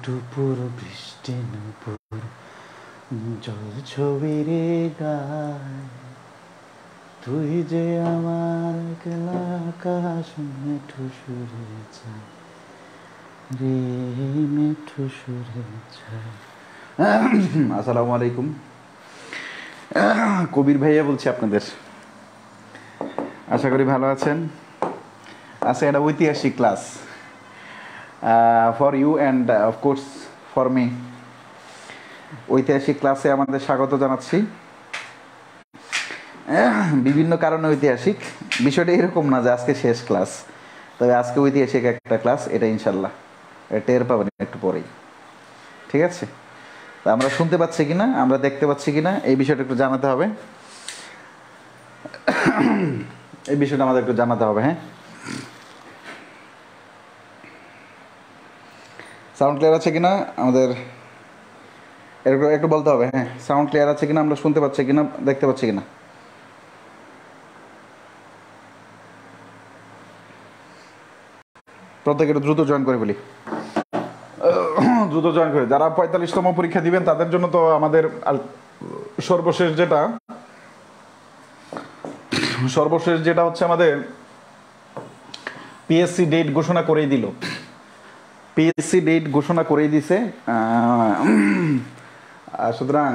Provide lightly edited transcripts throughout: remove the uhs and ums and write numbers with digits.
টুপুর বৃষ্টি নুপুর জল ছবির গায়, তুই যে আমার একলা আকাশ মেঠু সুরে যায় রে মেঠু সুরে যায়। আসসালামু আলাইকুম, কবির ভাইয়া বলছি আপনাদের। আশা করি ভালো আছেন। আচ্ছা, এটা ঐতিহাসিক class for you and of course for me. ঐতিহাসিক ক্লাসে আমাদের স্বাগত জানাচ্ছি। বিভিন্ন কারণে ঐতিহাসিক, বিষয়টা এরকম না যে আজকে শেষ ক্লাস, তবে আজকে ঐতিহাসিক একটা ক্লাস, এটা ইনশাল্লাহ টের পাবেন একটু পরেই। ঠিক আছে, তা আমরা শুনতে পাচ্ছি কিনা, আমরা দেখতে পাচ্ছি কিনা, এই বিষয়টা একটু জানাতে হবে। এই বিষয়টা আমাদের একটু জানাতে হবে। হ্যাঁ, সাউন্ড ক্লিয়ার আছে কিনা আমাদের একটু বলতে হবে। হ্যাঁ, সাউন্ড ক্লিয়ার আছে কিনা, আমরা শুনতে পাচ্ছি কিনা, দেখতে পাচ্ছি কিনা। প্রত্যেকে একটু দ্রুত জয়েন করে বলি, দ্রুত জয়েন করে। যারা 45তম পরীক্ষা দিবেন তাদের জন্য তো আমাদের সর্বশেষ যেটা হচ্ছে আমাদের পিএসসি ডেট ঘোষণা করেই দিল। পিএসসি ডেট ঘোষণা করেই দিছে, সুতরাং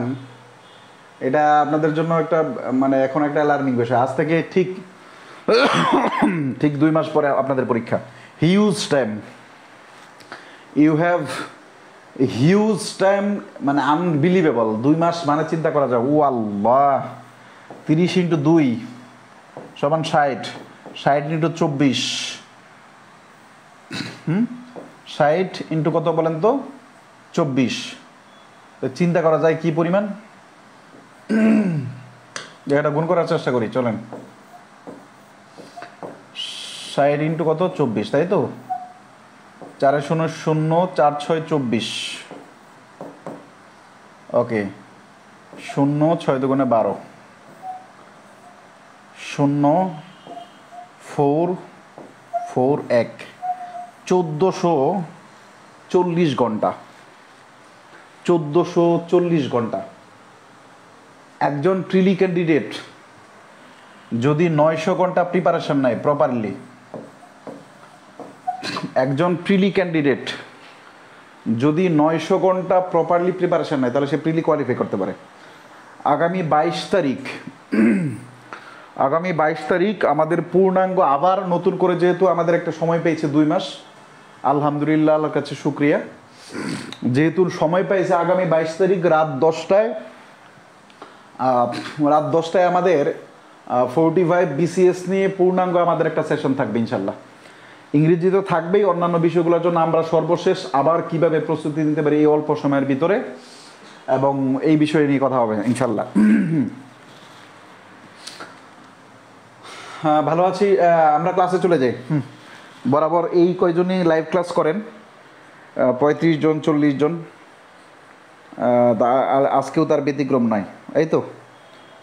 এটা আপনাদের জন্য একটা মানে এখন একটা লার্নিং বিষয়। আজ থেকে ঠিক 2 মাস পরে আপনাদের পরীক্ষা। Huge time, you have huge time, মানে আনবিলিভেবল। 2 মাস মানে চিন্তা করা যায়। ও আল্লাহ, 30 × 2 = 60, 60 × 24, 60 ইন্টু কত বলেন তো, 24। চিন্তা করা যায় কি পরিমাণ। এটা গুণ করার চেষ্টা করি, চলেন। 60 ইন্টু কত, 24, তাই তো। 4 0 0 4 6 24। ওকে, 0 6 2 12, 0 4 4 1, 1440 ঘন্টা। 1440 ঘন্টা। একজন প্রিলি ক্যান্ডিডেট যদি 900 ঘন্টা প্রিপারেশন নেয় প্রপারলি, একজন প্রিলি ক্যান্ডিডেট যদি 900 ঘন্টা প্রপারলি প্রিপারেশন নেয়, তাহলে সে প্রিলি কোয়ালিফাই করতে পারে। আগামী 22 তারিখ আমাদের পূর্ণাঙ্গ, আবার নতুন করে যেহেতু আমাদের একটা সময় পেয়েছে 2 মাস, আলহামদুলিল্লাহ, আল্লাহর কাছে শুক্রিয়া, যেহেতু সময় পেয়েছে। আগামী 22 তারিখ রাত 10টায় আমাদের 45 BCS নিয়ে পূর্ণাঙ্গ আমাদের একটা সেশন থাকবে ইনশাল্লাহ। ইংরেজি তো থাকবেই, অন্যান্য বিষয়গুলোর জন্য আমরা সর্বশেষ আবার কিভাবে প্রস্তুতি নিতে পারি এই অল্প সময়ের ভিতরে, এবং এই বিষয়ে নিয়ে কথা হবে ইনশাল্লাহ। হ্যাঁ, ভালো আছি। আমরা ক্লাসে চলে যাই। বরাবর এই কয়জনই লাইভ ক্লাস করেন, 35 জন 40 জন, আজকেও তার ব্যতিক্রম নয়। এই তো,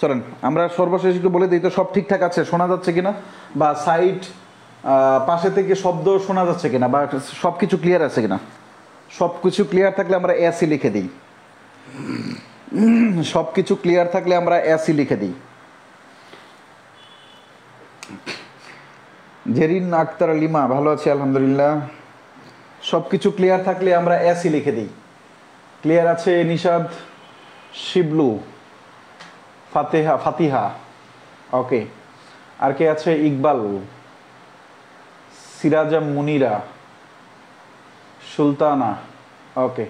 চলেন আমরা সর্বশেষ একটু বলে দিই তো সব ঠিকঠাক আছে, শোনা যাচ্ছে কিনা, বা সাইড পাশে থেকে শব্দ শোনা যাচ্ছে কিনা, বা সব কিছু ক্লিয়ার আছে কিনা। সব কিছু ক্লিয়ার থাকলে আমরা এসি লিখে দিই। সব কিছু ক্লিয়ার থাকলে আমরা এসি লিখে দিই। জেরিন আক্তার লিমা, ভালো আছি আলহামদুলিল্লাহ। সব কিছু ক্লিয়ার থাকলে আমরা এসি লিখে দিই। ক্লিয়ার আছে নিশাদ, শিবলু, ফাতিহা, ওকে। আর কে আছে, ইকবাল, সিরাজা মুনিরা, সুলতানা, ওকে।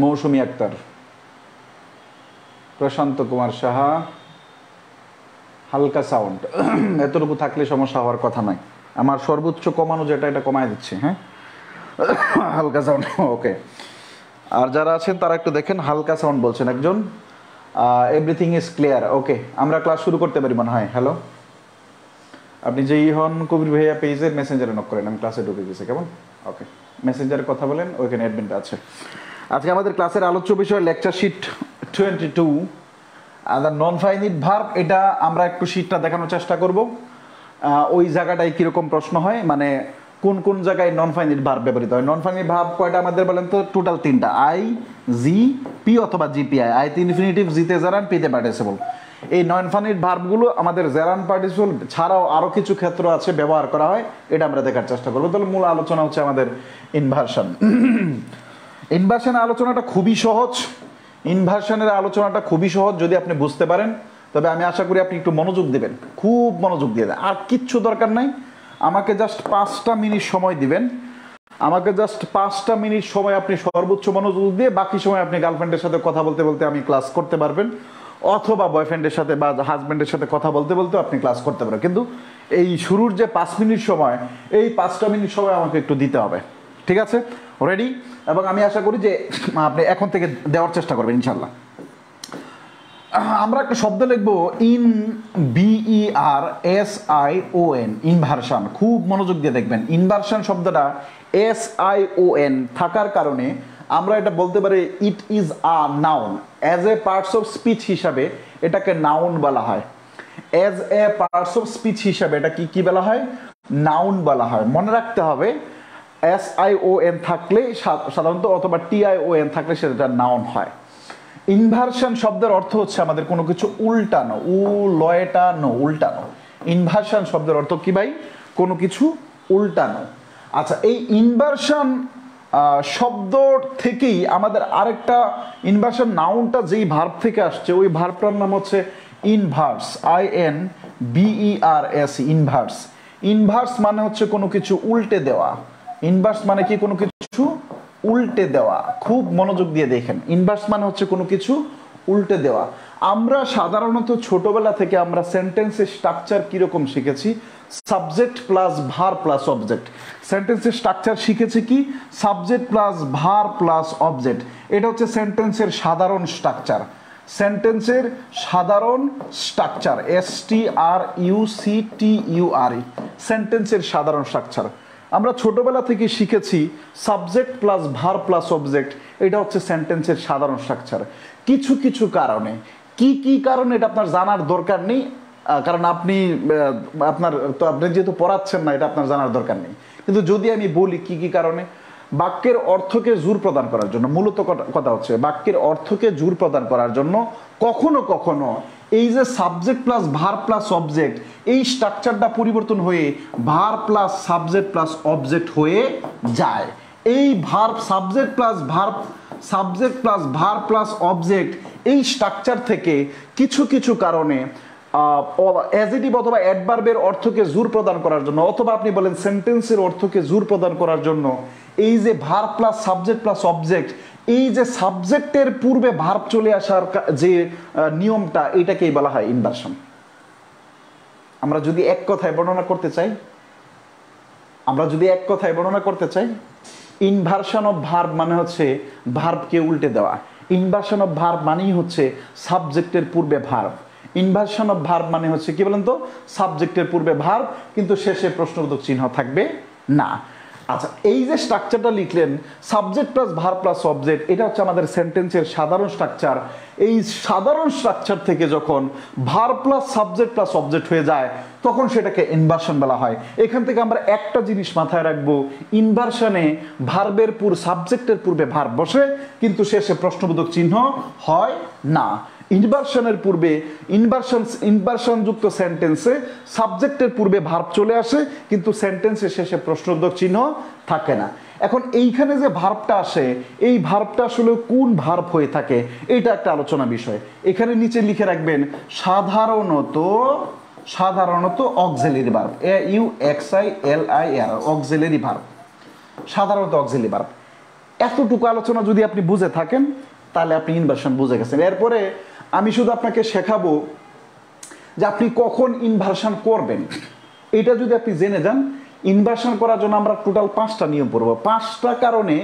মৌসুমী আক্তার, প্রশান্ত কুমার সাহা, হালকা সাউন্ড। এতটুকু থাকলে সমস্যা হওয়ার কথা নয়। আমার সর্বোচ্চ কমানো যেটা, এটা কমায় দিচ্ছি। হ্যাঁ, হালকা সাউন্ড, ওকে। আর যারা আছেন তারা একটু দেখেন, হালকা সাউন্ড বলছেন একজন। এভরিথিং ইজ ক্লিয়ার, ওকে। আমরা ক্লাস শুরু করতে পারি মনে হয়। হ্যালো, আপনি যেই হন কবির ভাইয়া পেজের মেসেঞ্জারে নক করেন, আমি ক্লাসে ঢুকে গেছি, কেমন? ওকে, মেসেঞ্জারে কথা বলেন, ওইখানে অ্যাডমিনটা আছে। আজকে আমাদের ক্লাসের আলোচ্য বিষয় lecture sheet 22, non finite verb. এটা আমরা একটু শিটটা দেখানোর চেষ্টা করব, ওই জায়গাটায় কীরকম প্রশ্ন হয়, মানে কোন কোন জায়গায় নন ফাইনাইট ভার্ব ব্যবহৃত হয়। নন ফাইনাইট ভার্ব কয়টা আমাদের বলেন তো? টোটাল 3টা, আই, জি, পি অথবা জিপিআই। আইতে ইনফিনিটিভ, জিতে জারান, পিতে পার্টিসিপল। এই নন ফাইনাইট ভার্বগুলো আমাদের জারান পার্টিসিপল ছাড়াও আরও কিছু ক্ষেত্র আছে ব্যবহার করা হয়, এটা আমরা দেখার চেষ্টা করবো। তাহলে মূল আলোচনা হচ্ছে আমাদের ইনভার্সন। ইনভার্সনের আলোচনাটা খুবই সহজ। ইনভার্সনের আলোচনাটা খুবই সহজ যদি আপনি বুঝতে পারেন, তবে আমি আশা করি আপনি একটু মনোযোগ দিবেন, খুব মনোযোগ দিয়ে দেন। আর কিচ্ছু দরকার নাই, আমাকে জাস্ট 5টা মিনিট সময় দিবেন। আমাকে জাস্ট 5টা মিনিট সময় আপনি সর্বোচ্চ মনোযোগ দিয়ে, বাকি সময় আপনি গার্লফ্রেন্ডের সাথে কথা বলতে বলতে আমি ক্লাস করতে পারবেন, অথবা বয়ফ্রেন্ডের সাথে বা হাজব্যান্ডের সাথে কথা বলতে বলতে আপনি ক্লাস করতে পারবেন। কিন্তু এই শুরুর যে 5 মিনিট সময়, এই 5টা মিনিট সময় আমাকে একটু দিতে হবে, ঠিক আছে? রেডি? এবং আমি আশা করি যে আপনি এখন থেকে দেওয়ার চেষ্টা করবেন ইনশাল্লাহ। আমরা একটা শব্দ লিখবো ইন, BERSION, ইনভার্সন। খুব মনোযোগ দিয়ে দেখবেন, ইনভার্সন শব্দটা SION থাকার কারণে আমরা এটা বলতে পারি it is a noun. As a parts of speech হিসাবে এটাকে নাউন বলা হয়। As a parts of speech হিসাবে এটা কি বলা হয়? নাউন বলা হয়। মনে রাখতে হবে, SION থাকলে সাধারণত, অথবা TION থাকলে সেটা নাউন হয়। ইনভার্সন শব্দের অর্থ হচ্ছে আমাদের কোনো কিছু উল্টানো, লয়টানো, উল্টানো। ইনভার্সন শব্দের অর্থ কি ভাই? কোনো কিছু উল্টানো। আচ্ছা, এই ইনভার্সন শব্দ থেকেই আমাদের আরেকটা, ইনভার্সন নাউনটা যেই ভার্ব থেকে আসছে, ওই ভার্বটার নাম হচ্ছে ইনভার্স, INVERS, ইনভার্স। ইনভার্স মানে হচ্ছে কোনো কিছু উল্টে দেওয়া। ইনভার্স মানে কি? কোনো কিছু উল্টে দেওয়া। খুব মনোযোগ দিয়ে দেখেন, ইনভার্স মানে হচ্ছে কোনো কিছু উল্টে দেওয়া। আমরা সাধারণত ছোটবেলা থেকে আমরা সেন্টেন্সের স্ট্রাকচার কিরকম শিখেছি? Subject plus verb plus object. সেন্টেন্সের স্ট্রাকচার শিখেছি কি? Subject plus verb plus object. এটা হচ্ছে সেন্টেন্সের সাধারণ স্ট্রাকচার। সেন্টেন্সের সাধারণ স্ট্রাকচার, STRUCTURE, সেন্টেন্সের সাধারণ স্ট্রাকচার। আমরা ছোটবেলা থেকে শিখেছি subject plus verb plus object, এটা হচ্ছে সেন্টেন্সের সাধারণ স্ট্রাকচার। কিছু কিছু কারণে, কি কারণে এটা আপনার জানার দরকার নেই, কারণ আপনি যেহেতু পড়াচ্ছেন না, এটা আপনার জানার দরকার নেই। কিন্তু যদি আমি বলি কি কারণে, বাক্যের অর্থকে জোর প্রদান করার জন্য, মূলত কথা হচ্ছে বাক্যের অর্থকে জোর প্রদান করার জন্য কখনো কখনো এই যে subject plus verb plus object, এই স্ট্রাকচারটা পরিবর্তন হয়ে verb plus subject plus object হয়ে যায়। এই verb subject plus verb plus object, এই স্ট্রাকচার থেকে কিছু কিছু কারণে অ্যাডজেক্টিভ অথবা অ্যাডভার্বের অর্থকে জোর প্রদান করার জন্য, অথবা আপনি বলেন সেন্টেন্সের অর্থকে জোর প্রদান করার জন্য, এই যে verb plus subject plus object, এই যে সাবজেক্টের পূর্বে ভার্ব চলে আসার যে নিয়মটা, এটাকেই বলা হয় ইনভার্সন। আমরা যদি এক কথায় বর্ণনা করতে চাই, ইনভার্সন অফ ভার্ব মানে হচ্ছে ভার্বকে উল্টে দেওয়া। ইনভার্সন অফ ভার্ব মানেই হচ্ছে সাবজেক্টের পূর্বে ভার্ব। ইনভার্সন অফ ভার্ব মানে হচ্ছে কি বলেন তো? সাবজেক্টের পূর্বে ভার্ব, কিন্তু শেষে প্রশ্নবোধক চিহ্ন থাকবে না। আচ্ছা, এই যে স্ট্রাকচারটা লিখলেন subject plus verb plus object, এটা হচ্ছে আমাদের সেন্টেন্সের সাধারণ স্ট্রাকচার। এই সাধারণ স্ট্রাকচার থেকে যখন verb plus subject plus object হয়ে যায়, তখন সেটাকে ইনভার্সন বলা হয়। এখান থেকে আমরা একটা জিনিস মাথায় রাখবো, ইনভার্সনে ভার্বের সাবজেক্টের পূর্বে ভার্ব বসে, কিন্তু শেষে প্রশ্নবোধক চিহ্ন হয় না। ইনভার্সনের পূর্বে ইনভার্সন যুক্ত সেন্টেন্সে সাবজেক্টের পূর্বে ভার্ব চলে আসে, কিন্তু সেন্টেন্সের শেষে প্রশ্নবোধক চিহ্ন থাকে না। এখন এইখানে যে ভার্বটা আসে, এই ভার্বটা আসলে কোন ভার্ব হয়ে থাকে, এটা একটা আলোচনা বিষয়। এখানে নিচে লিখে রাখবেন সাধারণত auxiliary verb, AUXILIR, auxiliary verb, সাধারণত অক্সিলারি ভার্ব। এতটুকু আলোচনা যদি আপনি বুঝে থাকেন, তাহলে আপনি ইনভার্সন বুঝে গেছেন। এরপরে আমি শুধু আপনাকে শেখাবো যে আপনি কখন ইনভার্সন করবেন। এটা যদি আপনি জেনে যান, ইনভার্সন করার জন্য আমরা টোটাল 5টা নিয়ম পড়ব। 5টা কারণে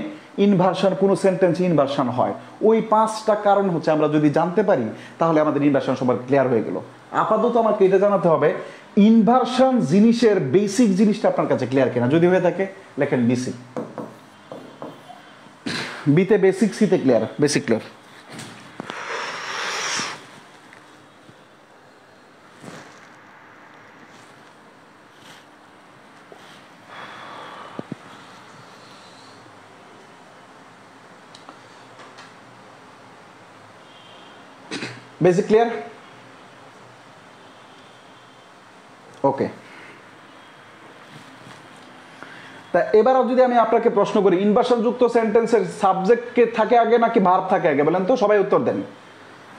ইনভার্সন, কোনো সেন্টেন্সে ইনভার্সন হয়, ওই 5টা কারণ হচ্ছে আমরা যদি জানতে পারি, তাহলে আমাদের ইনভার্সন সম্পর্কে ক্লিয়ার হয়ে গেল। আপাতত আমাকে এটা জানাতে হবে ইনভার্সন জিনিসের বেসিক জিনিসটা আপনার কাছে ক্লিয়ার কিনা। যদি হয়ে থাকে লেখেন BC, বিতে বেসিক, সিতে clear, basic clear. Basic clear? Okay, তা এবার যদি আমি আপনাকে প্রশ্ন করি, ইনভার্সন যুক্ত সেন্টেন্সের সাবজেক্ট কে থাকে আগে নাকি ভার্ব থাকে আগে, বলেন তো, সবাই উত্তর দেন।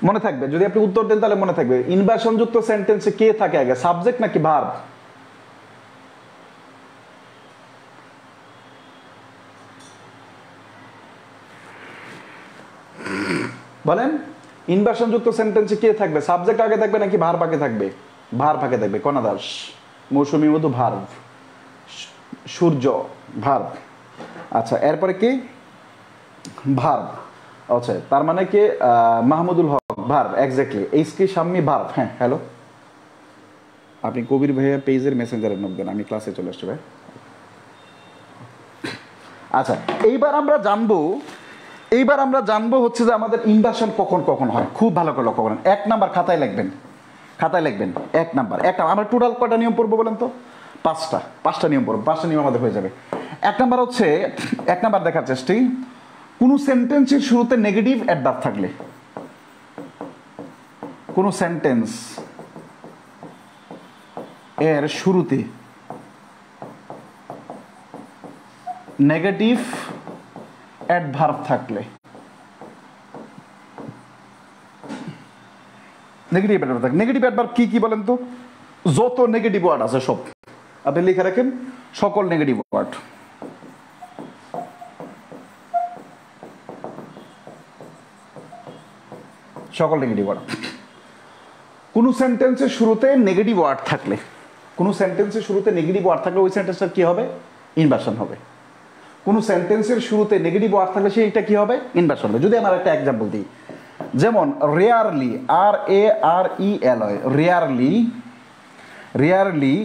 মনে থাকবে, যদি আপনি উত্তর দেন তাহলে মনে থাকবে, ইনভার্সন যুক্ত সেন্টেন্সে কে থাকে আগে, সাবজেক্ট নাকি ভার্ব? বলেন, ইনভার্সন যুক্ত সেন্টেন্সে কে থাকবে, সাবজেক্ট আগে থাকবে নাকি ভার্ব আগে থাকবে? ভার্ব আগে থাকবে। Kona Das, Mousumi Madhu verb, Surya verb. আচ্ছা, এরপরে কি? ভার্ব। আচ্ছা, তার মানে কি Mahmudul Haque verb, exactly. HK Shammi verb. হ্যাঁ, হ্যালো, আপনি কবির ভাইয়া পেজের মেসেঞ্জারে নক দেন, আমি ক্লাসে চলে আসছি ভাই। আচ্ছা, এইবার আমরা জানবো হচ্ছে যে আমাদের ইনভার্সন কখন কখন হয়। খুব ভালো করে লক্ষ্য করেন। 1 নাম্বার খাতায় লিখবেন, 1 নাম্বার। আমরা টোটাল কয়টা নিয়ম পড়বো বলেন তো? 5টা নিয়ম পড়বো। 5টা নিয়ম আমাদের হয়ে যাবে। 1 নাম্বার হচ্ছে, 1 নাম্বার দেখার চেষ্টা, কোনো সেন্টেন্সের শুরুতে নেগেটিভ অ্যাডভার্ব থাকলে, কোনো সেন্টেন্স এর শুরুতে নেগেটিভ অ্যাডভার্ব থাকলে, নেগেটিভ অ্যাডভার্ব কি কি বলেন তো? যত নেগেটিভ ওয়ার্ড আছে সব আপনি লিখে রাখেন, সকল নেগেটিভ ওয়ার্ড। সকল নেগেটিভ ওয়ার্ড। কোন সেন্টেন্সের শুরুতে নেগেটিভ ওয়ার্ড থাকলে, কোন সেন্টেন্সের শুরুতে নেগেটিভ ওয়ার্ড থাকলে ওই সেন্টেন্সটার কি হবে? ইনভার্সন হবে। কোন সেন্টেন্সের শুরুতে নেগেটিভ ওয়ার্ড থাকলে সেইটা কি হবে? ইনভার্সন হবে। যদি আমার একটা এক্সাম্পল দিই, যেমন rarely, RARELY, rarely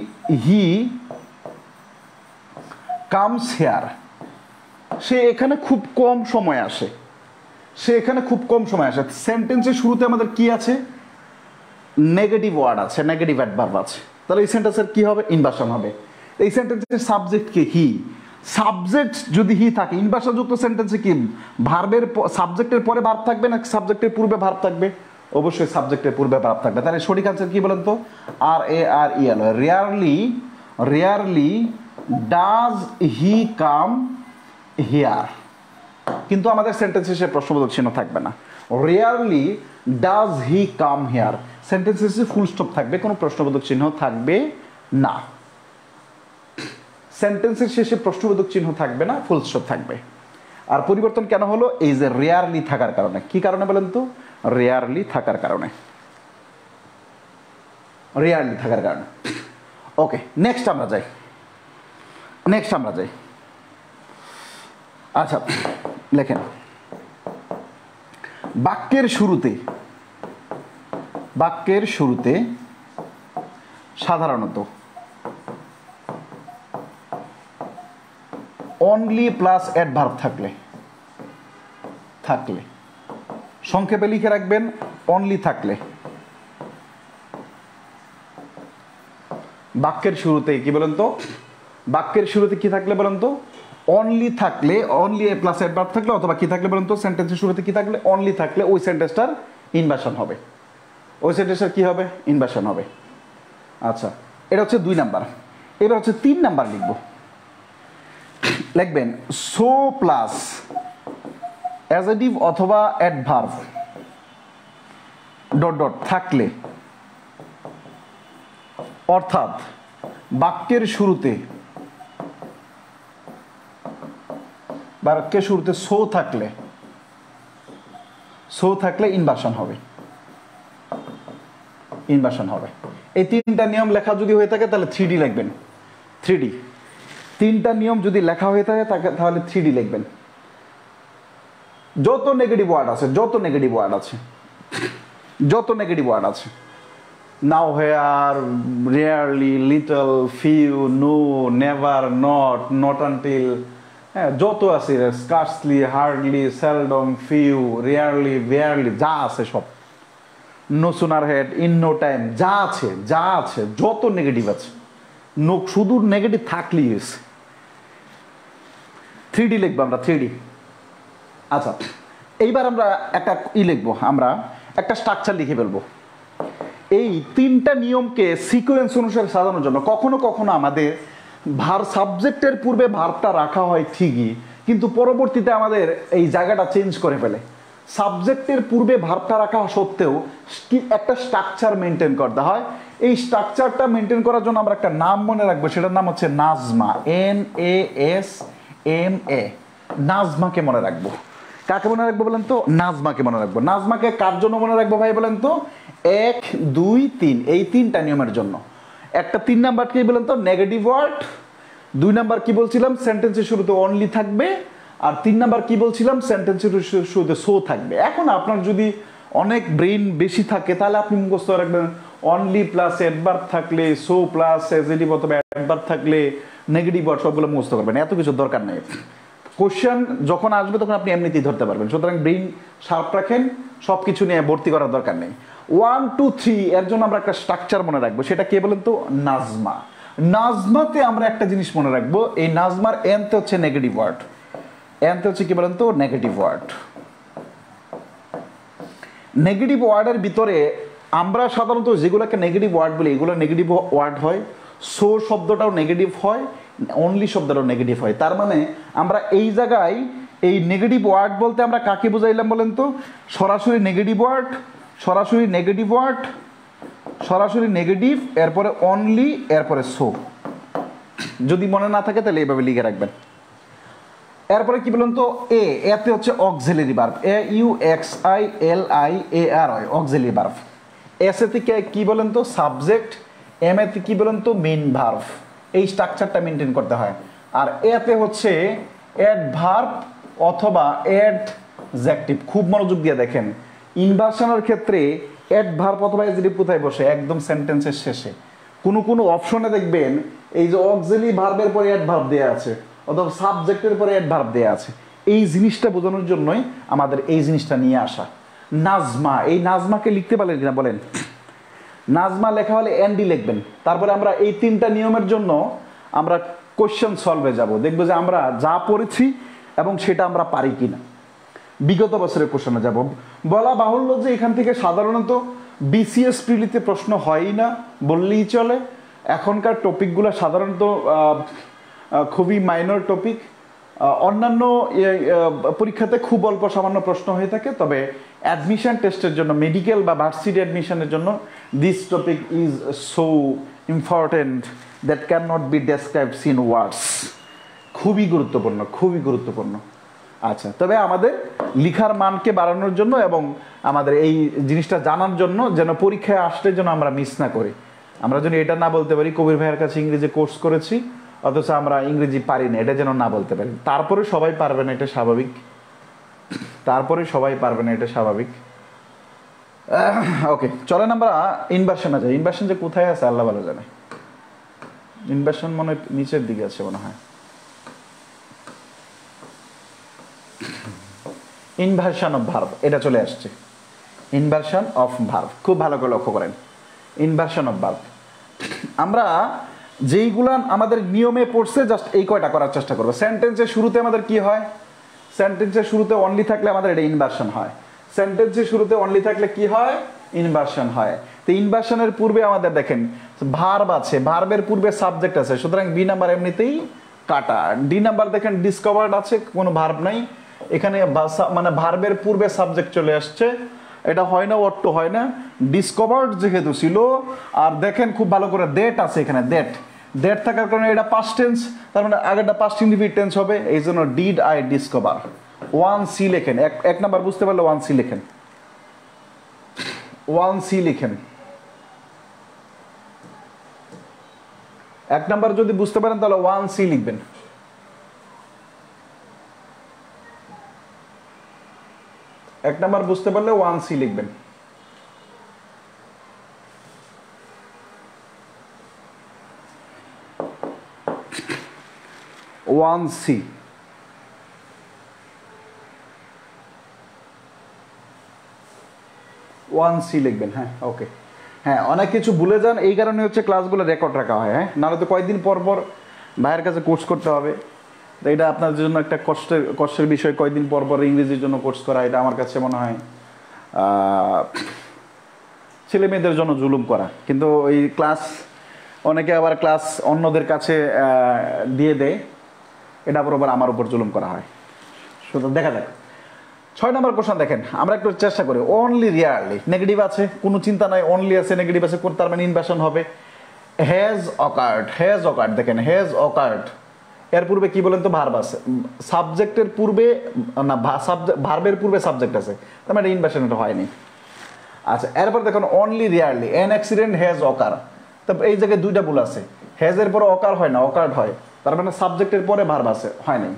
he comes here, সে এখানে খুব কম সময় আসে, সেন্টেন্সের শুরুতে আমাদের কি আছে? নেগেটিভ ওয়ার্ড আছে, নেগেটিভ অ্যাডভার্ব আছে। তাহলে এই সেন্টেন্সের কি হবে? ইনভার্সন হবে। এই সেন্টেন্সের সাবজেক্ট কি? হি। সাবজেক্ট যদি হি থাকে, ইনভার্সন যুক্ত সেন্টেন্সে কি ভার্বের সাবজেক্টের পরে ভার্ব থাকবে না সাবজেক্টের পূর্বে ভার্ব থাকবে? অবশ্যই সাবজেক্টের পূর্বে ভার্ব থাকবে। তাহলে সঠিক আনসার কি বলেন তো? RARELY, rarely does he come here. কিন্তু আমাদের সেন্টেন্স শেষে প্রশ্নবোধক চিহ্ন থাকবে না। Rarely does he come here, sentence শেষে ফুল স্টপ থাকবে, কোনো প্রশ্নবোধক চিহ্ন থাকবে না। সেন্টেন্সের শেষে প্রশ্নবোধক চিহ্ন থাকবে না, ফুল স্টপ থাকবে। আর পরিবর্তন কেন হলো? এই যে রেয়ারলি থাকার কারণে। কি কারণে বলেন তো? রেয়ারলি থাকার কারণে, রেয়ারলি থাকার কারণে। ওকে, নেক্সট আমরা যাই। আচ্ছা, লেখেন, বাক্যের শুরুতে সাধারণত অনলি প্লাস অ্যাডভার্ব থাকলে, সংক্ষেপে লিখে রাখবেন, অনলি থাকলে। বাক্যের শুরুতে কি বলেন তো? বাক্যের শুরুতে কি থাকলে বলেন তো? অনলি থাকলে, অনলি প্লাস অ্যাডভার্ব থাকলে, অথবা কি থাকলে বলেন তো? সেন্টেন্সের শুরুতে কি থাকলে? অনলি থাকলে ওই সেন্টেন্সটার ইনভার্সন হবে। ওই সেন্টেন্সটার কি হবে? ইনভার্সন হবে। আচ্ছা, এটা হচ্ছে 2 নাম্বার। এবার হচ্ছে 3 নাম্বার লিখবেন সো প্লাস অ্যাডজেক্টিভ অথবা অ্যাডভার্ব ডট ডট থাকলে, অর্থাৎ বাক্যের শুরুতে সো থাকলে ইনভার্সন হবে। এই 3টা নিয়ম লেখা যদি হয়ে থাকে তাহলে 3D লিখবেন। 3D 3টা নিয়ম যদি লেখা হয়ে থাকে তাহলে 3D লিখবেন। যত নেগেটিভ ওয়ার্ড আছে, now, here, rarely, little, few, no, never, not until, হ্যাঁ, যত আছে, scarcely, hardly, seldom, few, rarely, barely, যা আছে সব, no sooner had, in no time, যা আছে যত নেগেটিভ আছে, শুধু নেগেটিভ থাকলেই হয়েছে। 3D লিখবো আমরা, 3D। আচ্ছা, এইবার আমরা একটা লিখবো, আমরা একটা স্ট্রাকচার লিখে ফেলবো। এই তিনটা নিয়মকে সিকোয়েন্স অনুসারে সাজানোর জন্য কখনো কখনো আমাদের ভার সাবজেক্টের পূর্বে ভার্বটা রাখা হয় ঠিকই, কিন্তু পরবর্তীতে আমাদের এই জায়গাটা চেঞ্জ করে ফেলে। সাবজেক্টের পূর্বে ভার্বটা রাখা সত্ত্বেও কি একটা স্ট্রাকচার মেনটেন করতে হয়। এই স্ট্রাকচারটা মেনটেন করার জন্য আমরা একটা নাম মনে রাখবো, সেটার নাম হচ্ছে নাজমা, NASMA। নাজমাকে মনে রাখবো। কাকে মনে রাখবো বলেন তো? নাজমাকে মনে রাখবো। নাজমাকে কার জন্য মনে রাখবো ভাই বলেন তো? 1 2 3 এই তিনটা নিয়মের জন্য। একটা 3 নাম্বার কি বলেন তো? Negative word. 2 নাম্বার কি বলছিলাম? সেন্টেন্সের শুরুতে অনলি থাকবে। আর 3 নাম্বার কি বলছিলাম? সেন্টেন্সের শুরুতে সো থাকবে। এখন আপনার যদি অনেক ব্রেইন বেশি থাকে তাহলে আপনি মুখস্থ রাখবেন অনলি প্লাস অ্যাডভার্ব থাকলে, সো প্লাস অ্যাডজেক্টিভ অথবা অ্যাডভার্ব থাকলে নেগেটিভ ওয়ার্ড সবগুলো মুখস্থ করবেন, এত কিছু দরকার নেই। কোশ্চেন যখন আসবে তখন আপনি এমনিতেই ধরতে পারবেন। সুতরাং ব্রেইন শার্প রাখেন, সব কিছু নিয়ে ভর্তি করার দরকার নেই। 1 2 3 এর জন্য আমরা একটা স্ট্রাকচার মনে রাখবো, সেটা কে বলেন তো? নাজমা। নাজমাতে আমরা একটা জিনিস মনে রাখবো, এই নাজমার এনতে হচ্ছে নেগেটিভ ওয়ার্ড। এনতে হচ্ছে কি বলেন তো? Negative word. নেগেটিভ ওয়ার্ডের ভিতরে আমরা সাধারণত যেগুলোকে নেগেটিভ ওয়ার্ড বলি এগুলো নেগেটিভ ওয়ার্ড হয়। সো শব্দটাও নেগেটিভ হয়, অনলি শব্দটাও নেগেটিভ হয়। তার মানে আমরা এই জায়গায় এই নেগেটিভ ওয়ার্ড বলতে আমরা কাকে বুঝাইলাম বলেন তো? সরাসরি নেগেটিভ ওয়ার্ড, সরাসরি নেগেটিভ ওয়ার্ড, সরাসরি নেগেটিভ, এরপরে অনলি, এরপরে সো। যদি মনে না থাকে তাহলে এইভাবে লিখে রাখবেন। এরপরে কি বলেন তো? এতে হচ্ছে auxiliary verb, AUXILIARY, auxiliary verb. S এতে কি বলেন তো? সাবজেক্ট। এম এতে কি বলেন তো? Main verb. এই স্ট্রাকচারটা মেনটেন করতে হয়। আর এতে হচ্ছে অ্যাডভার্ব অথবা অ্যাডজেক্টিভ। খুব মনোযোগ দিয়ে দেখেন, ইনভার্সনের ক্ষেত্রে অ্যাডভার্ব অথবা অ্যাডজেক্টিভ কোথায় বসে? একদম সেন্টেন্সের শেষে। কোনো অপশনে দেখবেন এই যে অক্সিলারি ভার্বের পরে অ্যাডভার্ব দেয়া আছে অথবা সাবজেক্টের পরে অ্যাডভার্ব দেয়া আছে। এই জিনিসটা বোঝানোর জন্যই আমাদের এই জিনিসটা নিয়ে আসা। নাজমা, এই নাজমাকে লিখতে পারলেন কিনা বলেন? নাজমা লেখা হলে এনডি লিখবেন। তারপরে আমরা এই তিনটা নিয়মের জন্য আমরা কোশ্চেন সলভে যাব, দেখবো যে আমরা যা পড়েছি এবং সেটা আমরা পারি কিনা। বিগত বছরের কোশ্চেনে যাব। বলা বাহুল্য যে এখান থেকে সাধারণত বিসিএস প্রিলিতে প্রশ্ন হয়ই না বললেই চলে। এখনকার টপিকগুলো সাধারণত খুবই মাইনর টপিক। অন্যান্য পরীক্ষাতে খুব অল্প সামান্য প্রশ্ন হয়ে থাকে, তবে অ্যাডমিশন টেস্টের জন্য, মেডিকেল বা ভার্সিটি অ্যাডমিশনের জন্য this topic is so important that can not be described in words. খুবই গুরুত্বপূর্ণ, খুবই গুরুত্বপূর্ণ। আচ্ছা, তবে আমাদের লিখার মানকে বাড়ানোর জন্য এবং আমাদের এই জিনিসটা জানার জন্য যেন পরীক্ষায় আসলে যেন আমরা মিস না করি, আমরা যেন এটা না বলতে পারি কবির ভাইয়ের কাছে ইংরেজি কোর্স করেছি অথচ আমরা ইংরেজি পারি না, এটা যেন না বলতে পারি। তারপরে সবাই পারবে না, এটা স্বাভাবিক। তারপরে সবাই পারবে না, এটা স্বাভাবিক। ওকে, চলেন আমরা ইনভার্সনে যাই। ইনভার্সন যে কোথায় আছে আল্লাহ ভালো জানে। ইনভার্সন মনে হয় নিচের দিকে আছে মনে হয়। ইনভার্সন অফ ভার্ব, এটা চলে আসছে। ইনভার্সন অফ ভার্ব, খুব ভালো করে লক্ষ্য করেন। ইনভার্সন অফ ভার্ব আমরা যেইগুলা আমাদের নিয়মে পড়ছে জাস্ট এই কয়টা করার চেষ্টা করবো। সেন্টেন্সের শুরুতে আমাদের কি হয়? সেন্টেন্সের শুরুতে অনলি থাকলে আমাদের এটা ইনভার্সন হয়। সেন্টেন্সের শুরুতে অনলি থাকলে কি হয়? ইনভার্সন হয়। তো ইনভার্সনের পূর্বে আমাদের দেখেন ভার্ব আছে, ভার্বের পূর্বে সাবজেক্ট আছে, সুতরাং বি নাম্বার এমনিতেই কাটা। ডি নাম্বার দেখেন ডিসকভার্ড আছে, কোনো ভার্ব নাই এখানে, মানে ভার্বের পূর্বে সাবজেক্ট চলে আসছে, এটা হয় না, অট্ট হয় না, ডিসকভার্ড যেহেতু ছিল। আর দেখেন খুব ভালো করে ডেট আছে এখানে, ডেট থাকার কারণে এটা পাস্ট টেন্স, তার মানে আগেরটা পাস্ট ইনডিফিনিট টেন্স হবে, এই জন্য ডিড আই ডিসকভার। 1C লেখেন, এক নাম্বার বুঝতে পারলে 1C লেখেন, 1C লিখেন। এক নাম্বার যদি বুঝতে পারেন তাহলে 1C লিখবেন। এক নাম্বার বুঝতে পারলে 1C লিখবেন। ওয়ান সি লিখবেন। হ্যাঁ, ওকে। হ্যাঁ, অনেক কিছু ভুলে যান, এই কারণে হচ্ছে ক্লাসগুলো রেকর্ড রাখা হয়। হ্যাঁ, নাহলে তো কয়েকদিন পর পর ভাইয়ের কাছে কোর্স করতে হবে। তো এটা আপনাদের জন্য একটা কষ্টের বিষয়, কয়েকদিন পর পর ইংরেজির জন্য কোর্স করা, এটা আমার কাছে মনে হয় ছেলে মেয়েদের জন্য জুলুম করা, কিন্তু ওই ক্লাস অনেকে আবার ক্লাস অন্যদের কাছে দিয়ে দেয়, এটা আবার আমার উপর জুলুম করা হয়। সুতরাং দেখা যাক 6 নম্বর কোশ্চেন দেখেন, আমরা একটু চেষ্টা করি। অনলি রিয়ারলি, নেগেটিভ আছে কোনো চিন্তা নাই, অনলি আছে নেগেটিভ আছে, তার মানে ইনভার্সন হবে। হ্যাজ অকার্ড, হ্যাজ অকার্ড দেখেন, হ্যাজ অকার্ড এর পূর্বে কি বলেন তো ভার্ব আছে, সাবজেক্টের পূর্বে না, ভার্বের পূর্বে সাবজেক্ট আছে, তার মানে ইনভার্সন এটা হয়নি। আচ্ছা এরপর দেখুন only rarely an accident has occur, তারপর এই জায়গায় দুইটা ভুল আছে, হ্যাজের পরে অকার হয় না, অকার্ড হয়, তার মানে সাবজেক্টের পরে ভার্ব আছে, হয় নাই।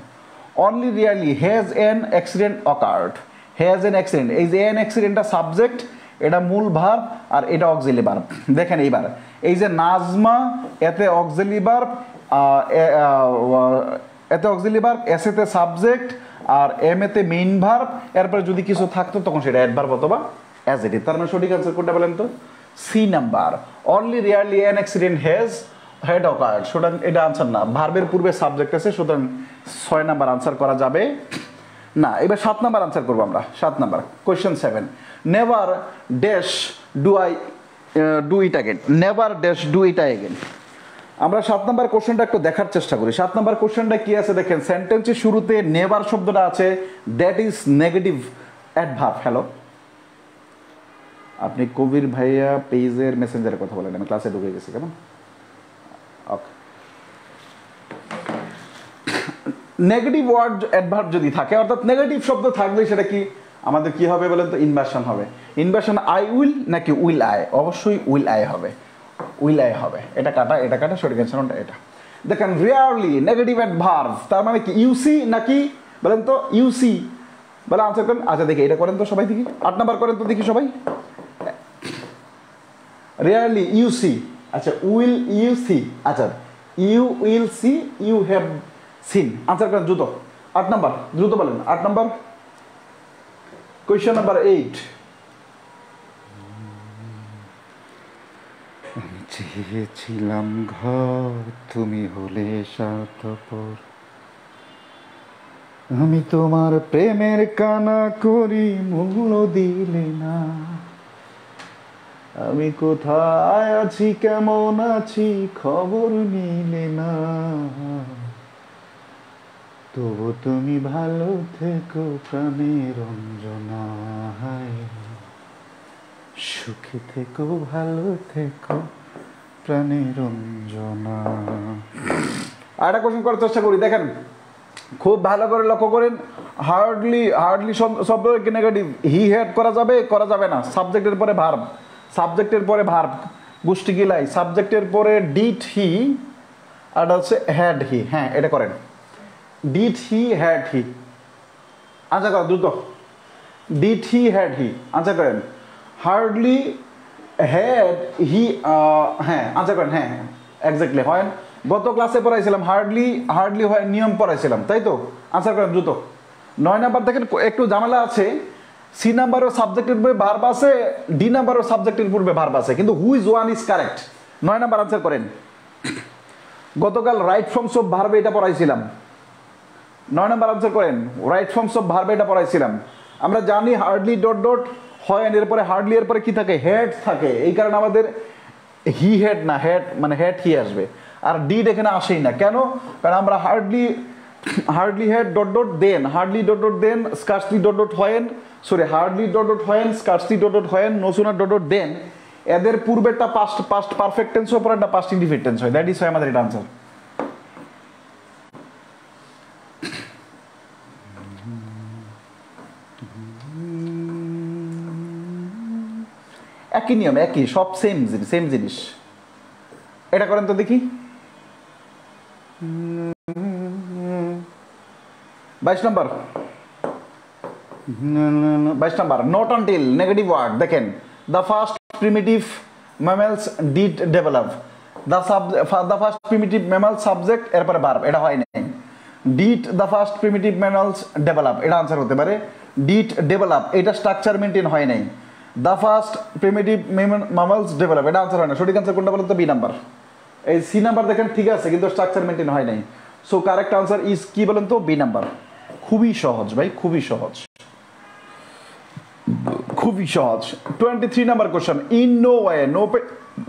Only rarely has an accident occurred, has an accident, এই যে অ্যান অ্যাক্সিডেন্টটা সাবজেক্ট, এটা মূল ভার্ব আর এটা অক্সিলারি ভার্ব। দেখেন এইবার এই যে নাজমা, এতে অক্সিলারি ভার্ব, এতে অক্সিলারি ভার্ব, এসেতে সাবজেক্ট আর এম এতে মেইন ভার্ব, এরপরে যদি কিছু থাকতো তখন সেটা অ্যাডভার্ব অথবা অ্যাজেটিভ। তার মানে সঠিক আনসার কোনটা বলেন তো? C number, only rarely an accident has had occurred. সুতরাং এটা আনসার না, ভার্বের পূর্বে সাবজেক্ট আছে, সুতরাং 6 নাম্বার আনসার করা যাবে না। এবার 7 নাম্বার আনসার করবো আমরা। 7 number question 7, never dash do it again, never dash do it again. আমরা 7 নাম্বার কোশ্চেনটা একটু দেখার চেষ্টা করি। 7 নাম্বার কোশ্চেনটা কি আছে দেখেন, সেন্টেন্সের শুরুতে নেভার শব্দটা আছে, that is negative adverb. Hello, আপনি কবির ভাইয়া পেজের মেসেঞ্জারে কথা বলেন, আমি ক্লাসে ঢুকে গেছি, কেমন? ওকে, নেগেটিভ ওয়ার্ড অ্যাডভার্ব যদি থাকে, অর্থাৎ নেগেটিভ শব্দ থাকলে সেটা কি আমাদের কি হবে বলেন তো? ইনভার্সন হবে। ইনভার্সন আই উইল নাকি উইল আই? অবশ্যই উইল আই হবে, উইল আই হবে। এটা কাটা সঠিক অ্যান্সার এটা। দেখেন রিয়ারলি নেগেটিভ অ্যাডভার্ব, তার মানে কি ইউসি নাকি বলেন তো? ইউসি বলে আনসার করেন। আচ্ছা দেখি এটা করেন তো সবাই, দেখি 8 নাম্বার করেন তো দেখি সবাই। রিয়ারলি ইউসি, আচ্ছা উইল ইউ সি, আচ্ছা you will see, you have seen. Answer করেন দ্রুত, 8 নাম্বার দ্রুত বলেন। 8 নাম্বার কোয়েশ্চেন নাম্বার 8, চেয়েছিলাম ঘর তুমি হলে স্বার্থপর, আমি তোমার প্রেমের কানা করি মূল্য দিলে না, আমি কোথায় আছি কেমন আছি খবর নিলে না, তবু তুমি ভালো থেকো প্রাণের রঞ্জনা, সুখে থেকো ভালো থেকো প্রাণের রঞ্জনা। আরেকটা কোশ্চেন করার চেষ্টা করি। দেখেন খুব ভালো করে লক্ষ্য করেন, হার্ডলি শব্দ নেগেটিভ, হি হ্যাড করা যাবে, করা যাবে না। সাবজেক্টের পরে ভার্ব, সাবজেক্টের পরে ভার্ব, গোষ্ঠী গিলাই, সাবজেক্টের পরে ডিড হি, আর হচ্ছে হ্যাড হি। হ্যাঁ এটা করেন, did he had he. Answer করেন দ্রুত, did he had he. Answer করেন হার্ডলি হ্যাড হি, হ্যাঁ আনসার করেন। হ্যাঁ এক্স্যাক্টলি হয়, গত ক্লাসে পড়াইছিলাম হার্ডলি হয় নিয়ম পড়াইছিলাম, তাই তো? আনসার করেন দ্রুত। 9 নাম্বার দেখেন একটু ঝামেলা আছে, সি নাম্বারও সাবজেক্টের পূর্বে ভার্ব আছে, ডি নাম্বারও সাবজেক্টের পূর্বে ভার্ব আছে, কিন্তু which one is correct? 9 number answer করেন। গতকাল রাইট ফর্মস অফ ভার্ব এটা পড়াইছিলাম। 9 নাম্বার আনসার করেন, রাইট ফর্মস অফ ভার্ব এটা পড়াইছিলাম। আমরা জানি হার্ডলি ডট ডট হয়, এরপরে হার্ডলি এর পরে কি থাকে? হেড থাকে। এই কারণে আমাদের হি হেড না, হেড মানে হেড হি আসবে, আর ডিড এখানে আসেই না। কেন? কারণ আমরা hardly had dot dot then, hardly dot dot then, scarcely dot dot when, sorry hardly dot dot when, scarcely dot dot when, no sooner dot dot then, এদের পূর্বেরটা পাস্ট পারফেক্ট টেন্স হয়, পরেরটা পাস্ট ইনডিফিনিট টেন্স হয়। That is হয় আমাদের এটা answer. একই নিয়ম, একই সব সেম জিনিস। এটা করেন তো দেখি। 22 number, 22 number, not until negative word. দেখেন the first primitive mammals did develop, the first primitive mammal subject এরপরে ভার্ব, এটা হয় নাই। Did the first primitive mammals develop, এটা আনসার হতে পারে। ডিড ডেভেলপ, এটা স্ট্রাকচার মেনটেন হয় নাই। The first primitive mammals develop, এটা আনসার হয় না। সঠিক আনসার কোনটা বলেন তো? B number. এই সি নাম্বার দেখেন ঠিক আছে, কিন্তু স্ট্রাকচার মেনটেন হয় নাই। সো কারেক্ট আনসার ইজ কি বলেন তো? B number. খুবই সহজ ভাই, খুবই সহজ। খুবই সহজ। 23 number question, in no way,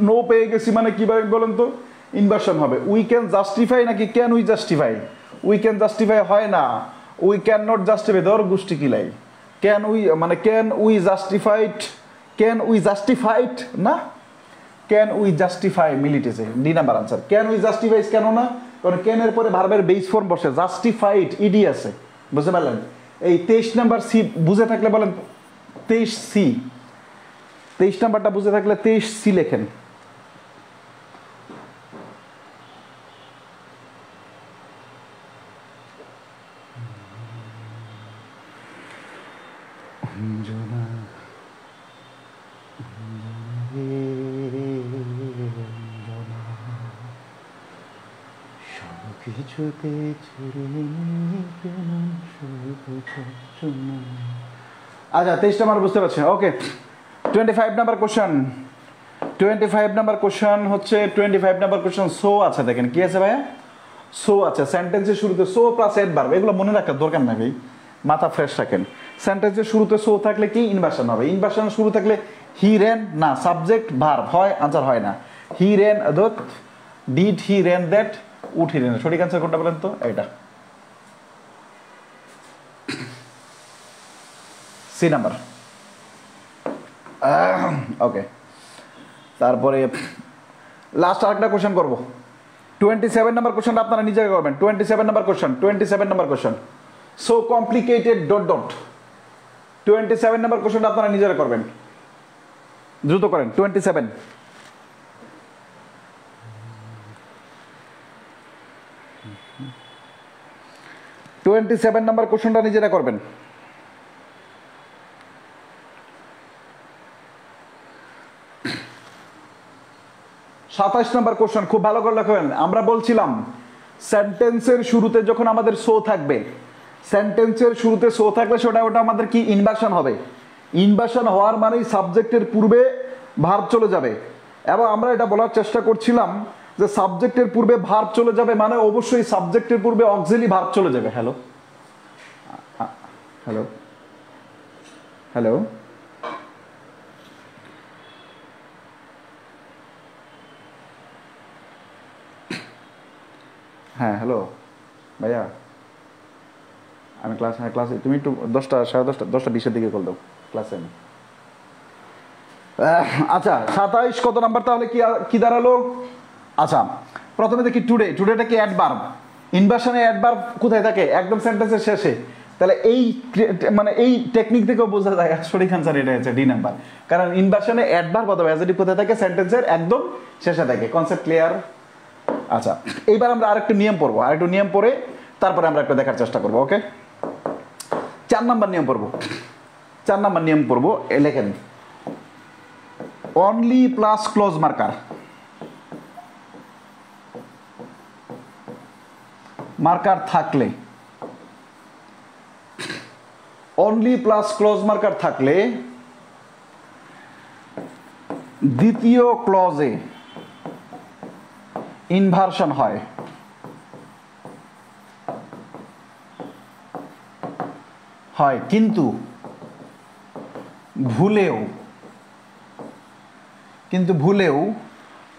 no পেয়ে গেছি মানে কিভাবে বলেন তো? ইনভার্সন হবে। উই ক্যান জাস্টিফাই নাকি can we justify? We can justify হয় না, উই ক্যান নট জাস্টিফাই, ধর গোষ্ঠী কিলাই। ক্যান উই মানে can we justified, can we justified না, ক্যান উই জাস্টিফাই মিলিটেছে। D number answer. Can we justifies কেন না? কারণ ক্যান এর পরে ভার্বের বেস ফর্ম বসে, জাস্টিফাইড ইডি আছে, বুঝতে পারলেন? এই 23 নাম্বার সি বুঝে থাকলে বলেন 23 সি, 23 নাম্বারটা বুঝে থাকলে 23 সি লেখেন। কিছুতে আচ্ছা 23 নাম্বার বুঝতে পারছেন? ওকে, 25 নাম্বার কোশ্চেন। 25 নাম্বার কোশ্চেন হচ্ছে 25 নাম্বার কোশ্চেন সো আছে, দেখেন কি আছে ভাইয়া? সো আছে সেন্টেন্সের শুরুতে, সো প্লাস অ্যাডভার্ব, এগুলো মনে রাখার দরকার নাই ভাই, মাথা ফ্রেশ রাখেন। সেন্টেন্সের শুরুতে সো থাকলে কি ইনভার্সন হবে, ইনভার্সনের শুরু থাকলে হি রেন না, সাবজেক্ট ভার্ব হয়, আনসার হয় না। He ran that, did he ran that, would he ran. সঠিক আনসার কোনটা বলেন তো? এটা সি নাম্বার। ওকে, তারপরে লাস্ট আরেকটা কোশ্চেন করবো। 27 নাম্বার কোশ্চেনটা আপনারা নিজেরা করবেন। 27 number question, 27 number question, so complicated dot dot. 27 number কোশ্চেনটা আপনারা নিজেরা করবেন, দ্রুত করেন। 27 নাম্বার কোশ্চেনটা নিজেরা করবেন। সাতাশ নাম্বার কোশ্চেন, খুব ভালো করে লেখেন। আমরা বলছিলাম সেন্টেন্সের শুরুতে যখন আমাদের সো থাকবে, সেন্টেন্সের শুরুতে সো থাকলে ওটা আমাদের কি ইনভার্সন হবে। ইনভার্সন হওয়ার মানেই সাবজেক্টের পূর্বে ভার্ব চলে যাবে, এবং আমরা এটা বলার চেষ্টা করছিলাম যে সাবজেক্টের পূর্বে ভার্ব চলে যাবে মানে অবশ্যই সাবজেক্টের পূর্বে অক্সিলারি ভার্ব চলে যাবে। হ্যালো হ্যালো হ্যালো, হ্যাঁ হ্যালো ভাইয়া, আমি ক্লাসে, তুমি একটু 10টা সাড়ে 10টা 10টা 20-এর দিকে কল দাও, ক্লাসে আমি। আচ্ছা 27 কত নাম্বার তাহলে কি দাঁড়ালো? আচ্ছা প্রথমে দেখি টুডেটা কি অ্যাডভার্ব। ইনভার্সনে অ্যাডভার্ব কোথায় থাকে? একদম সেন্টেন্সের শেষে। তাহলে এই টেকনিক থেকেও বোঝা যায় সঠিক আনসার এটা হচ্ছে ডি নাম্বার। কারণ ইনভার্সনে অ্যাডভার্ব অথবা অ্যাডজেক্টিভ কোথায় থাকে? সেন্টেন্সের একদম শেষে থাকে। Concept clear? আচ্ছা এইবার আমরা আরেকটু নিয়ম পড়বো, আরেকটু নিয়ম পড়ে তারপরে আমরা একটু দেখার চেষ্টা করবো। ওকে, 4 নাম্বার নিয়ম পড়বো। 4 নাম্বার নিয়ম পড়বো, লেখেন only plus clause marker. Marker থাকলে, অনলি প্লাস ক্লোজ মার্কার থাকলে দ্বিতীয় ক্লজে ইনভার্সন হয়। কিন্তু ভুলেও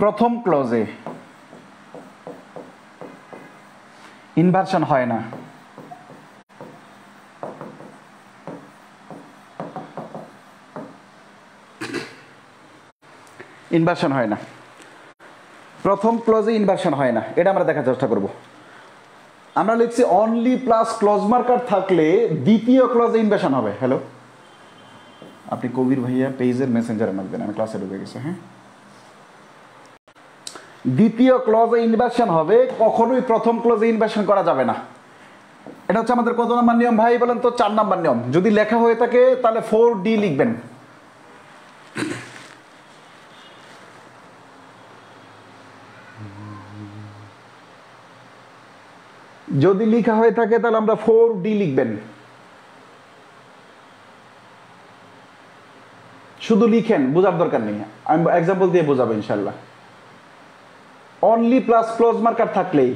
প্রথম ক্লজে ইনভার্সন হয় না। ইনভার্সন হয় না, প্রথম ক্লজে ইনভার্সন হয় না, এটা আমরা দেখার চেষ্টা করব। আমরা লিখছি অনলি প্লাস ক্লজ মার্কার থাকলে দ্বিতীয় ক্লজে ইনভার্সন হবে। হ্যালো, আপনি কবির ভাইয়া পেজের মেসেঞ্জারে নক দেন, আমি ক্লাসে ঢুকে গেছি। হ্যাঁ, দ্বিতীয় ক্লজে ইনভার্সন হবে, কখনোই প্রথম ক্লজে ইনভার্সন করা যাবে না। এটা হচ্ছে আমাদের কত নাম্বার নিয়ম ভাই বলেন তো? 4 নাম্বার নিয়ম। যদি লেখা হয়ে থাকে তাহলে 4D লিখবেন। যদি লেখা হয়ে থাকে তাহলে আমরা 4D লিখবেন। শুধু লিখেন, বোঝার দরকার নেই, আমি এক্সাম্পল দিয়ে বোঝাবো ইনশাল্লাহ। অনলি প্লাস ক্লোজ মার্কার থাকলেই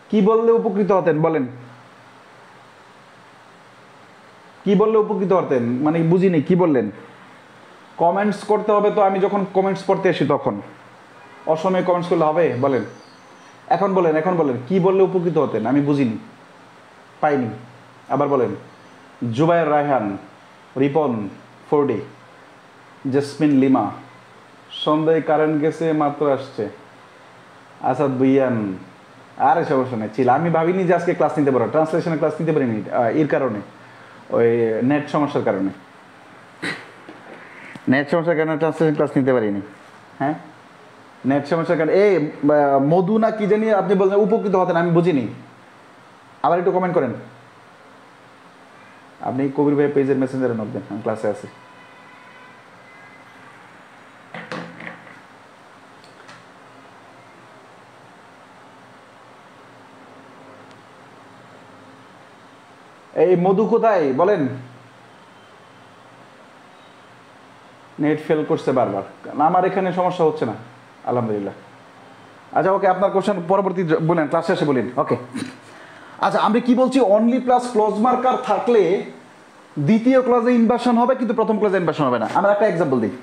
কি বললে উপকৃত হতেন বলেন? কি বললে উপকৃত হতেন মানে বুঝিনি কি বললেন? কমেন্টস করতে হবে তো, আমি যখন কমেন্টস পড়তে আসি তখন। অসময়ে কমেন্টস করলে হবে? বলেন এখন, বলেন এখন বলেন, কি বললে উপকৃত হতেন? আমি বুঝিনি, পাইনি। আবার বলেন। জুবায়ের রায়হান, রিপন, ফোর্ডি, জেসমিন লিমা, সন্ধ্যায় কারেন্ট গেছে মাত্র আসছে, আসাদ বুইয়ান। আরে সমস্যা নেই, ছিল। আমি ভাবিনি যে আজকে ক্লাস নিতে পারবো, ট্রান্সলেশনের ক্লাস নিতে পারিনি এর কারণে, ওই নেট সমস্যার কারণে। নেট সমস্যার কারণে ট্রান্সলেশন ক্লাস নিতে পারিনি। হ্যাঁ, নেট সমস্যার কারণে। এই মধু না কি জানি আপনি বলছেন উপকৃত হতেন, আমি বুঝিনি। আবার একটু কমেন্ট করেন। আপনি কবির ভাই পেজের মেসেঞ্জারে নক দেন, আমি ক্লাসে আছি। এই মধু কোথায় বলেন? নেট ফেল করছে বারবার, আমার এখানে সমস্যা হচ্ছে না আলহামদুলিল্লাহ। আচ্ছা ওকে, আপনার কোশ্চেন পরবর্তী বলেন, ক্লাস শেষে বলেন। ওকে, আচ্ছা আমরা কি বলছি? অনলি প্লাস ক্লোজ মার্কার থাকলে দ্বিতীয় ক্লজে ইনভার্সন হবে, কিন্তু প্রথম ক্লজে ইনভার্সন হবে না। আমরা একটা এক্সাম্পল দিই।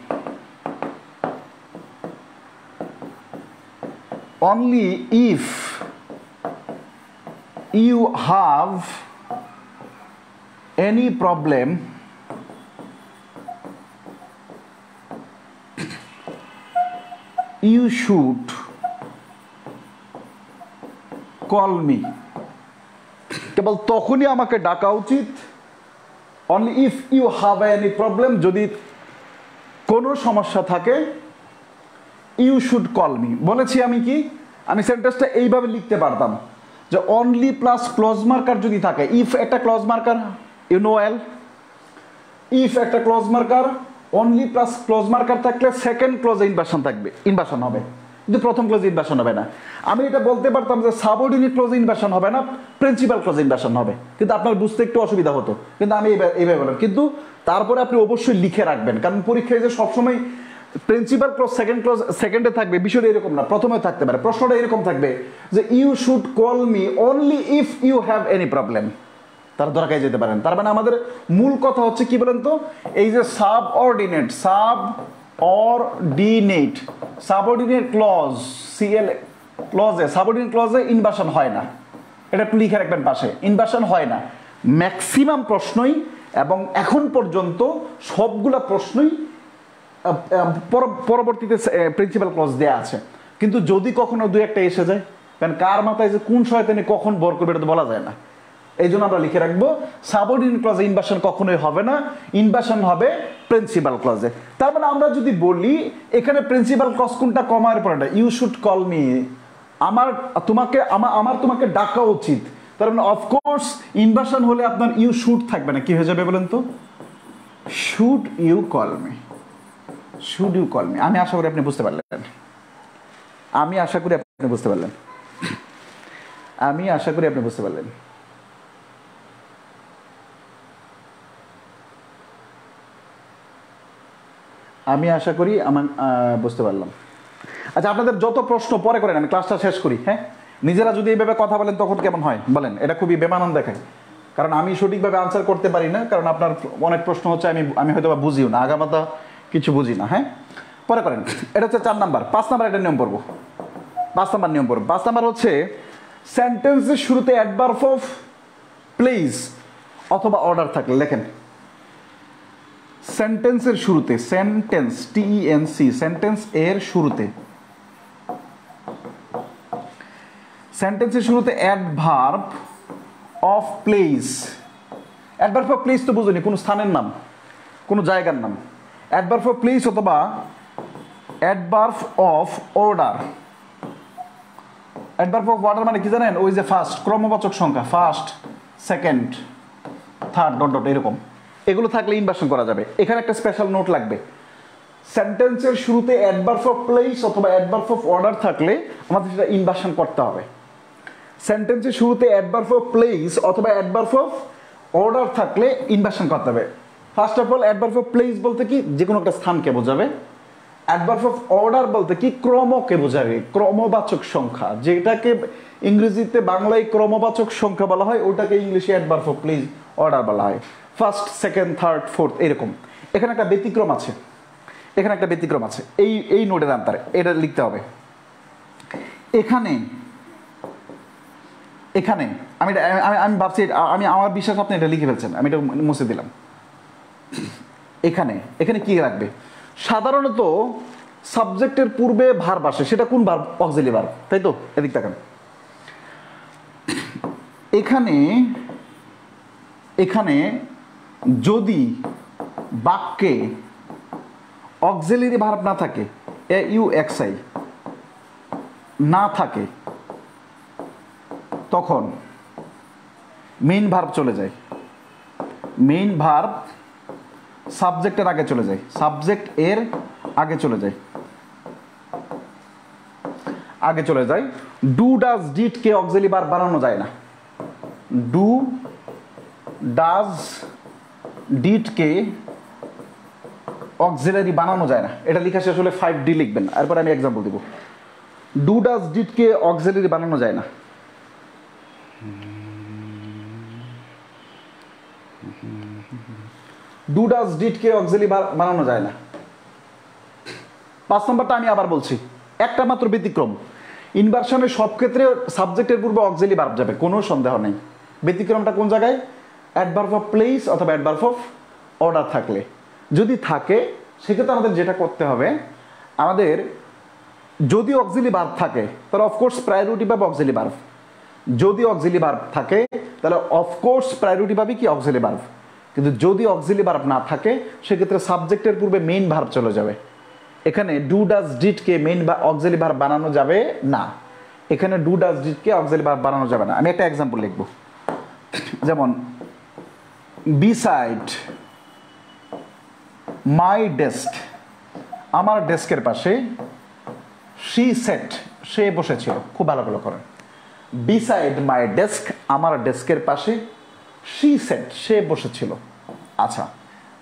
Only if you have any problem you should call me। কেবল তখনই আমাকে ডাকা উচিত। Only if you have any problem, যদি কোনো সমস্যা থাকে, ইউ শুড কল মি। বলেছি আমি কি, আমি সেন্টেন্সটা এইভাবে লিখতে পারতাম যে অনলি প্লাস ক্লজ মার্কার যদি থাকে, ইফ একটা clause marker, you know well, if একটা clause marker, only plus clause marker থাকলে সেকেন্ড ক্লোজে ইনভার্সন থাকবে, ইনভার্সন হবে, কিন্তু প্রথম ক্লোজে ইনভার্সন হবে না। আমি এটা বলতে পারতাম যে সাবঅর্ডিনেট ক্লোজে ইনভার্সন হবে না, প্রিন্সিপাল ক্লোজে ইনভার্সন হবে, কিন্তু আপনার বুঝতে একটু অসুবিধা হতো। কিন্তু আমি এইভাবে বললাম, কিন্তু তারপরে আপনি অবশ্যই লিখে রাখবেন, কারণ পরীক্ষায় যে সবসময় প্রিন্সিপাল ক্লোজ সেকেন্ড ক্লোজ সেকেন্ডে থাকবে বিষয়টা এরকম না, প্রথমে থাকতে পারে। প্রশ্নটা এরকম থাকবে যে you should call me only if you have any problem, তার দরকার যেতে পারেন। তার মানে আমাদের মূল কথা হচ্ছে কি বলেন তো, এই যে সাবঅর্ডিনেট, সাবঅর্ডিনেট ক্লজ, সিএল ক্লজে, সাবঅর্ডিনেট ক্লজে ইনভার্সন হয় না। এটা একটু লিখে রাখবেন পাশে, ইনভার্সন হয় না ম্যাক্সিমাম প্রশ্নই, এবং এখন পর্যন্ত সবগুলা প্রশ্নই পরবর্তীতে প্রিন্সিপাল ক্লজ দেয়া আছে। কিন্তু যদি কখনো দুই একটা এসে যায়, কারণ কার মাথায় যে কোন শয়তানি কখন বর করবে এটা তো বলা যায় না, এই জন্য আমরা লিখে রাখবো সাবঅর্ডিনেট ক্লজে ইনভার্সন কখনোই হবে না, ইনভার্সন হবে প্রিন্সিপাল ক্লজে। তার মানে আমরা যদি বলি এখানে প্রিন্সিপাল ক্লজ কোনটা, কমার পরেটা, ইউ শুড কল মি, আমার তোমাকে ডাকা উচিত। তার মানে অফকোর্স ইনভার্সন হলে আপনার ইউ শুড থাকবে না, কি হয়ে যাবে বলেন তো, should you call me, should you call me. আমি আশা করি আপনি বুঝতে পারলেন, আমি আশা করি আপনি বুঝতে পারলেন, আমি আশা করি আপনি বুঝতে পারলেন। আমি আশা করি আমার বুঝতে পারলাম। আচ্ছা আপনাদের যত প্রশ্ন পরে করেন, আমি ক্লাসটা শেষ করি। হ্যাঁ, নিজেরা যদি এইভাবে কথা বলেন তখন কেমন হয় বলেন, এটা খুবই বেমানান দেখায়, কারণ আমি সঠিকভাবে আনসার করতে পারি না, কারণ আপনার অনেক প্রশ্ন হচ্ছে আমি হয়তো বা বুঝিও না, আগামাতা কিছু বুঝি না। হ্যাঁ, পরে করেন। এটা হচ্ছে 4 নাম্বার। 5 নাম্বার একটা নিয়ম পড়বো, 5 নাম্বার নিয়ম পড়বো। 5 নাম্বার হচ্ছে সেন্টেন্সের শুরুতে অ্যাডভার্ব অফ প্লেস অথবা অর্ডার থাকলে লেখেন। সেন্টেন্সের শুরুতে, সেন্টেন্স টিইএনসি, সেন্টেন্স এর শুরুতে, সেন্টেন্সের শুরুতে adverb of place. Adverb of place তো বুঝুনি, কোনো স্থানের নাম, কোনো জায়গার নাম। অ্যাডভার্ব অফ প্লেস অথবা adverb of order. Adverb of order মানে কি জানেন, ওই যে ফার্স্ট ক্রমবাচক সংখ্যা, first, second, third, dot dot এরকম, এগুলো থাকলে ইনভার্সন করা যাবে। এখানে একটা স্পেশাল নোট লাগবে, সেন্টেন্সের শুরুতে অ্যাডভার্ব অফ প্লেস অথবা অ্যাডভার্ব অফ অর্ডার থাকলে আমাদের সেটা ইনভার্সন করতে হবে। সেন্টেন্সের শুরুতে অ্যাডভার্ব অফ প্লেস অথবা অ্যাডভার্ব অফ অর্ডার থাকলে ইনভার্সন করতে হবে। First of all adverb of place বলতে কি, যে কোনো একটা স্থানকে বোঝাবে। অ্যাডভার্ব অফ অর্ডার বলতে কি, ক্রমকে বোঝাবে, ক্রমবাচক সংখ্যা, যেটাকে ইংরেজিতে বাংলায় ক্রমবাচক সংখ্যা বলা হয়, ওটাকে ইংলিশে অ্যাডভার্ব অফ প্লেস অর্ডার বলা হয়। ফার্স্ট, সেকেন্ড, থার্ড, ফোর্থ, এরকম। এখানে একটা ব্যতিক্রম আছে, এখানে একটা ব্যতিক্রম আছে, এই নোডের আনতারে এটা লিখতে হবে। এখানে এখানে আমি আমি ভাবছি, আমি আমার বিশ্বাস আপনি এটা লিখে ফেলছেন, আমি এটা মুছে দিলাম। এখানে এখানে কি রাখবে? সাধারণত সাবজেক্টের পূর্বে ভার্ব আসে, সেটা কোন ভার্ব? অক্সিলারি ভার্ব, তাই তো? এদিক তাকান। এখানে এখানে যদি বাক্যে অক্সিলারি ভার্ব না থাকে, AUXI না থাকে, তখন মেইন ভার্ব চলে যায়। মেইন ভার্ব সাবজেক্টের আগে চলে যায়, সাবজেক্ট এর আগে চলে যায়, আগে চলে যায়। Do does did K auxiliary verb বানানো যায় না। Do does did K auxiliary বানানো যায় না। এটা লেখা শেষ হলে 5D লিখবেন, এরপর আমি এক্সাম্পল দিব। Do does did K auxiliary বানানো যায় না। Do does did K auxiliary বানানো যায় না। 5 নম্বরটা আমি আবার বলছি, একটা মাত্র ব্যতিক্রম। ইনভার্সনের সব ক্ষেত্রে সাবজেক্টের পূর্বে অক্সিলারি ভার্ব যাবে, কোনো সন্দেহ নেই। ব্যতিক্রমটা কোন জায়গায়? অ্যাডভার্ব অফ প্লেস অথবা অ্যাডভার্ব অফ অর্ডার থাকলে। যদি থাকে সেক্ষেত্রে আমাদের যেটা করতে হবে, আমাদের যদি অক্সিলারি ভার্ব থাকে তাহলে অফকোর্স প্রায়োরিটি পাবে অক্সিলারি ভার্ব। যদি অক্সিলারি ভার্ব থাকে তাহলে অফকোর্স প্রায়োরিটি পাবে কি? Auxiliary verb. কিন্তু যদি অক্সিলারি ভার্ব না থাকে সেক্ষেত্রে সাবজেক্টের পূর্বে মেইন ভার্ব চলে যাবে। এখানে do does did K main বা অক্সিলারি ভার্ব বানানো যাবে না। এখানে do does did K auxiliary verb বানানো যাবে না। আমি একটা এক্সাম্পল লিখব, যেমন বিসাইড মাই ডেস্ক, আমার ডেস্কের পাশে, শি সেট, সে বসেছিল। খুব ভালো করে করেন। বিসাইড মাই ডেস্ক, আমার ডেস্কের পাশে, শি সেট, সে বসেছিল। আচ্ছা,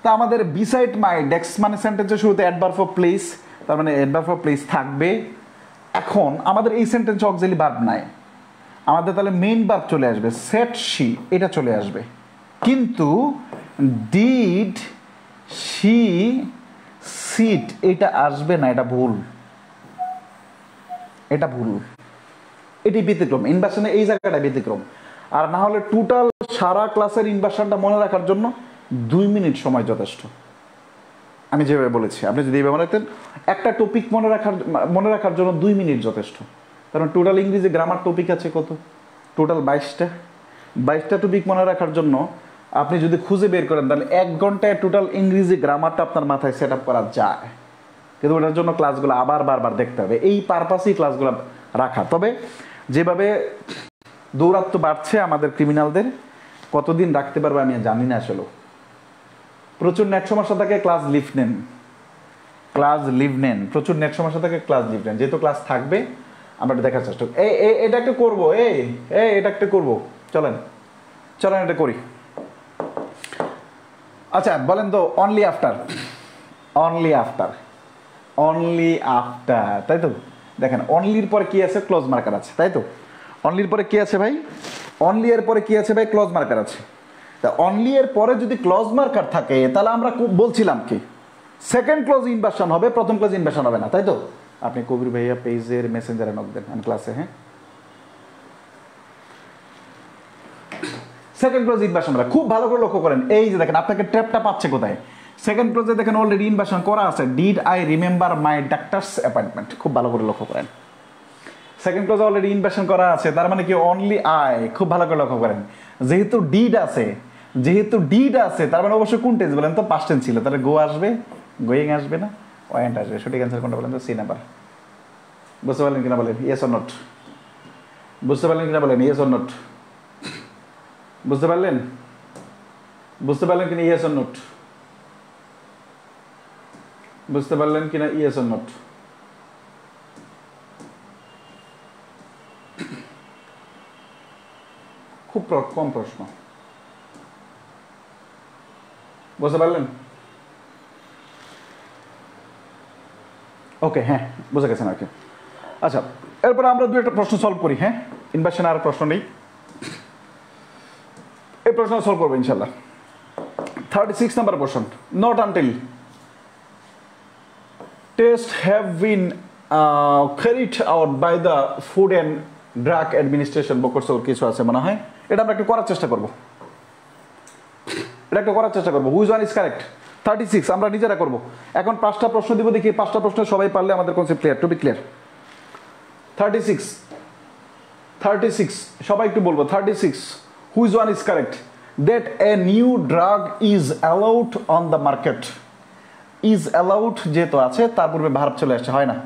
তা আমাদের বিসাইড মাই ডেস্ক মানে সেন্টেন্সের শুরুতে অ্যাডভার্ব অফ প্লেস, তার মানে অ্যাডভার্ব অফ প্লেস থাকবে। এখন আমাদের এই সেন্টেন্সে অক্সিলারি ভার্ব নাই, আমাদের তাহলে মেইন ভার্ব চলে আসবে, সেট শি, এটা চলে আসবে। কিন্তু ডিড শি সিট এটা আসবে না, এটা ভুল, এটা ভুল, এটি ব্যতিক্রম। ইনভার্সনে এই জায়গাটা ব্যতিক্রম। আর না হলে টোটাল সারা ক্লাসের ইনভার্সনটা মনে রাখার জন্য 2 মিনিট সময় যথেষ্ট। আমি যেভাবে বলেছি আপনি যদি এইভাবে মনে রাখতেন, একটা টপিক মনে রাখার জন্য 2 মিনিট যথেষ্ট। কারণ টোটাল ইংরেজি গ্রামার টপিক আছে কত? টোটাল 22টা টপিক মনে রাখার জন্য আপনি যদি খুঁজে বের করেন তাহলে 1 ঘন্টায় টোটাল ইংরেজি গ্রামারটা আপনার মাথায় সেট আপ করা যায়। কিন্তু ওটার জন্য ক্লাসগুলো আবার বারবার দেখতে হবে, এই পারপাসেই ক্লাসগুলো রাখা। তবে যেভাবে দৌরাত্ম্য বাড়ছে আমাদের ক্রিমিনালদের, কতদিন রাখতে পারবে আমি জানি না। আসলে প্রচুর নেট সমস্যা থাকে, ক্লাস লিভ নেন, ক্লাস লিভ নেন, প্রচুর নেট সমস্যা থাকে, ক্লাস লিভ নেন। যেহেতু ক্লাস থাকবে আমরা এটা দেখার চেষ্টা করি। এটা একটা করবো, এটা একটা করবো, চলেন চলেন এটা করি। আচ্ছা বলেন তো, only after, only after, only after, তাই তো? দেখেন অনলির পরে কি আছে? ক্লোজ মার্কার আছে, তাই তো? অনলির পরে কি আছে ভাই? অনলি এর পরে কি আছে ভাই? ক্লোজ মার্কার আছে। তা অনলি এর পরে যদি ক্লোজ মার্কার থাকে তাহলে আমরা বলছিলাম কি সেকেন্ড ক্লোজ ইনভার্সন হবে, প্রথম ক্লোজ ইনভার্সন হবে না, তাই তো? আপনি কবির ভাইয়া পেজের মেসেঞ্জারে নক দেন, আমি ক্লাসে। হ্যাঁ, সেকেন্ড ক্লোজ ইনভার্সন হবে। খুব ভালো করে লক্ষ্য করেন, এই যে দেখেন আপনাকে ট্র্যাপটা পাচ্ছে কোথায়? সেকেন্ড ক্লোজে দেখেন অলরেডি ইনভার্সন করা আছে, did I remember my doctor's appointment. খুব ভালো করে লক্ষ্য করেন, সেকেন্ড ক্লোজে অলরেডি ইনভার্সন করা আছে, তার মানে কি অনলি আই। খুব ভালো করে লক্ষ্য করেন, যেহেতু ডিড আছে, যেহেতু ডিড আছে তার মানে অবশ্যই কোন টেন্স বলেন তো? পাস্ট টেন্স ছিল, তাহলে গো আসবে, গোয়িং আসবে না, ওয়েন্ট আসবে। সঠিক অ্যান্সার কোনটা বলেন তো? C number. বুঝতে পারলেন কিনা বলেন? Yes or not? বুঝতে পারলেন কিনা বলেন? Yes or not? বুঝতে পারলেন? বুঝতে পারলেন কিনা? Yes or not? বুঝতে পারলেন কিনা? Yes or not? খুব কম প্রশ্ন, বুঝতে পারলেন? ওকে, হ্যাঁ বুঝে গেছেন আর কি। আচ্ছা, এরপরে আমরা 2-একটা প্রশ্ন সলভ করি। হ্যাঁ, ইনভার্সন আর প্রশ্ন নেই, এই প্রশ্ন সলভ করবো ইনশাল্লাহ। 36 number question. Not until tests have been carried out by the Food and Drug Administration. বকরসর কিছু আছে মনে হয়, এটা আমরা একটু করার চেষ্টা করব। Which one is correct? 36 আমরা নিজেরা করব। এখন 5টা প্রশ্ন দিব, দেখি 5টা প্রশ্ন সবাই পারলে আমাদের concept clear, to be clear. 36 সবাই একটু বলবো। 36 which one is correct? That a new drug is allowed on the market. Is allowed যেহেতু আছে তার পূর্বে ভার্ব চলে আসছে, হয় না?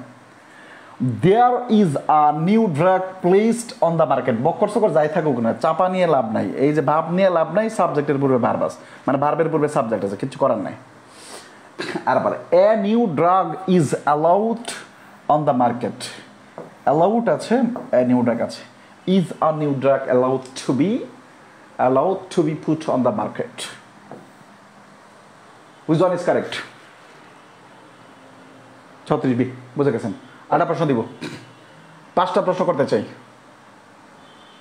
There is a new drug placed on the market. Bakkar সকর যাই থাকুক না, চাপা নিয়ে লাভ নাই, এই যে ভাব নিয়ে লাভ নাই, সাবজেক্টের পূর্বে ভার্ব আছে, মানে ভার্বের পূর্বে সাবজেক্ট আছে, কিছু করার নাই। আর আবার a new drug is allowed on the market. Allowed আছে, a new drug আছে। Is a new drug allowed to be put on the market? Which one is correct? 36B বুঝে গেছেন। আরেকটা প্রশ্ন দিব, 5টা প্রশ্ন করতে চাই।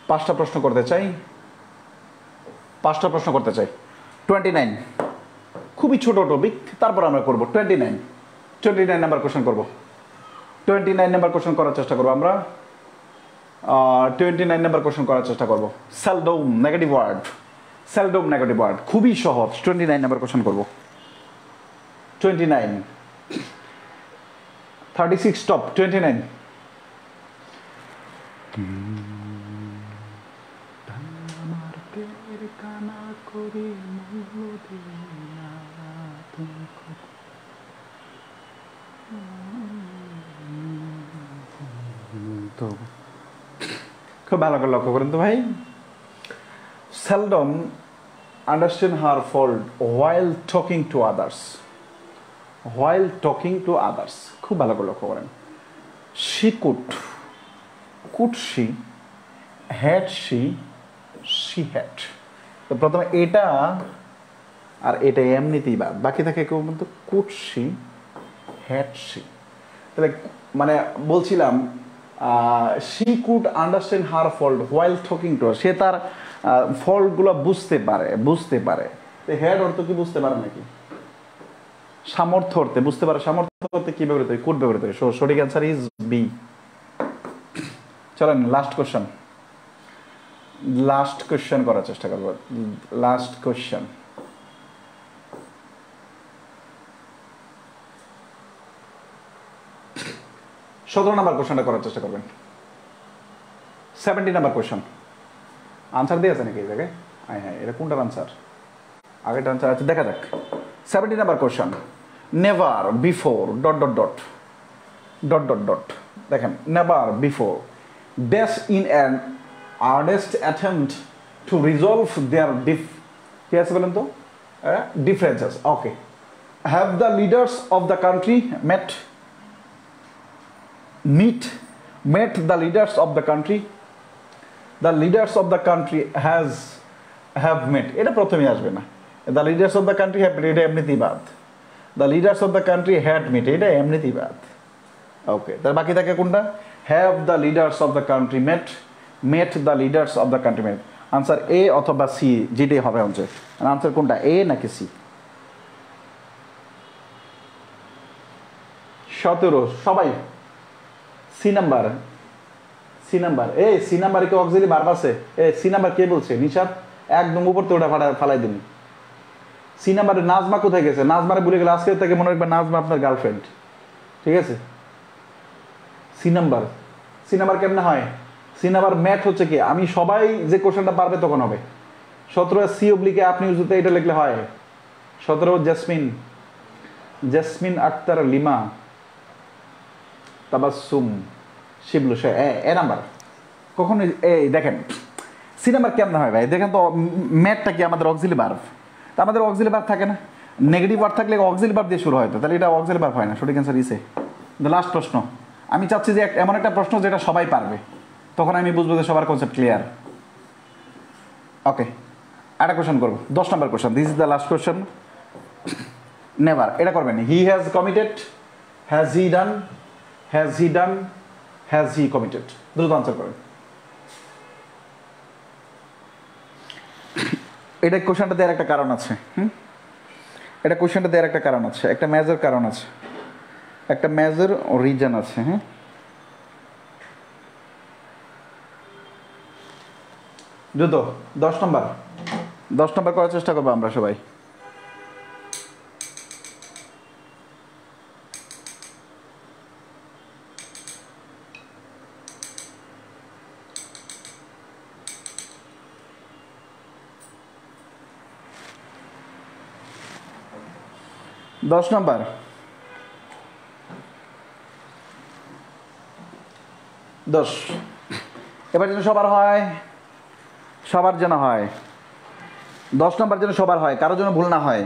5টা প্রশ্ন করতে চাই। 29 খুবই ছোট টপিক, তারপর আমরা করব 29 নাম্বার কোশ্চেন করব। 29 নাম্বার কোশ্চেন করার চেষ্টা করব আমরা। 29 নাম্বার কোশ্চেন করার চেষ্টা করব। সেলডম নেগেটিভ ওয়ার্ড, খুবই সহজ। 29 নাম্বার কোশ্চেন করব। 29 36 স্টপ। 29 খুব ভালো করে লক্ষ্য করেন তো ভাই। seldom understand her fault while talking to others. খুব ভালো করে লক্ষ্য করেন। she could she, had she had। তো প্রথমে এটা আর এটা এমনিতেই বাদ, বাকি থাকে কেউ বলতো could she, had she। তাহলে মানে বলছিলাম she could understand her fault while talking to her, সে তার ফল্টগুলো বুঝতে পারে। হ্যাড অর্থ কি বুঝতে পারে নাকি? সামর্থ্য অর্থে বুঝতে পারে। সামর্থ্য অর্থে কি ব্যবহৃত হয়? কুড ব্যবহৃত হয়। সঠিক অ্যান্সার ইজ বি। চলেন লাস্ট কোশ্চেন করার চেষ্টা করবো। লাস্ট কোশ্চেন, সতেরো নাম্বার কোশ্চেনটা করার চেষ্টা করবেন। 70 নাম্বার কোশ্চেন। আনসার দিয়ে আছে নাকি এই জায়গায়? হ্যাঁ, এটা কোনটার আনসার? আগেটা আনসার আছে, দেখা যাক। 70 নাম্বার কোশ্চেন। নেভার বিফোর ... দেখেন, never before dash in an earnest attempt to resolve their কি আছে বলেন তো? Differences. Okay, have the leaders of the country met the leaders of the country. The leaders of the country have met, এটা প্রথমে আসবে না। The leaders of the country have met, এটা এমনিতেই বাদ। The leaders of the country had met, এটা এমনিতেই বাদ। ওকে, তার বাকি থাকে কোনটা? have the leaders of the country met the leaders of the country met। Answer A অথবা সি, যেটাই হবে হচ্ছে। আনসার কোনটা, এ নাকি সি? 17 সবাই সি নাম্বার। এই সি নাম্বারে কি অক্সিলারি ভার্ব আছে? সি নাম্বার কে বলছে? নিশাত একদম উপর তো ওটা ফালাই দিন। সি নাম্বারে নাজমা কোথায় গেছে? নাজমারে ভুলে গেলে আজকে থেকে মনে রাখবেন নাজমা আপনার গার্লফ্রেন্ড, ঠিক আছে? সি নাম্বার কেমনে হয়? সি নাম্বার ম্যাট হচ্ছে কি? আমি সবাই যে কোশ্চেনটা পারবে তখন হবে। 17 সি অবলিকে আপনি উজুতে এটা লিখলে হয়। 17 জেসমিন আক্তার লিমা তাবাসসুম শিবলু, সে এ নাম্বার। কখন এই দেখেন সি নাম্বার কেমন হয় ভাই? দেখেন তো, ম্যাটটা কি আমাদের অক্সিলারি ভার্ব? তা আমাদের অক্সিলারি ভার্ব থাকে না? নেগেটিভ ওয়ার্ড থাকলে অক্সিলারি ভার্ব দিয়ে শুরু হয়, তো তাহলে এটা অক্সিলারি ভার্ব হয় না। সঠিক অ্যান্সার ইসে। লাস্ট প্রশ্ন, আমি চাচ্ছি যে এমন একটা প্রশ্ন যেটা সবাই পারবে, তখন আমি বুঝবো যে সবার কনসেপ্ট ক্লিয়ার। ওকে, একটা কোশ্চেন করবো, 10 নম্বর question. This is the last question. Never, এটা করবেন। He has committed, has he committed. দ্রুত আনসার করেন। এটা কোশ্চেনটা দেওয়ার একটা কারণ আছে। এটা কোশ্চেনটা দেওয়ার একটা কারণ আছে, একটা মেজর কারণ আছে, একটা মেজর রিজন আছে। হ্যাঁ, দ্রুত 10 নম্বর, 10 নম্বর করার চেষ্টা করবো আমরা সবাই। দশ নম্বর, দশ। এবার যেন সবার হয়, সবার যেন হয় 10 নম্বর, যেন সবার হয়, কারোর জন্য ভুল না হয়।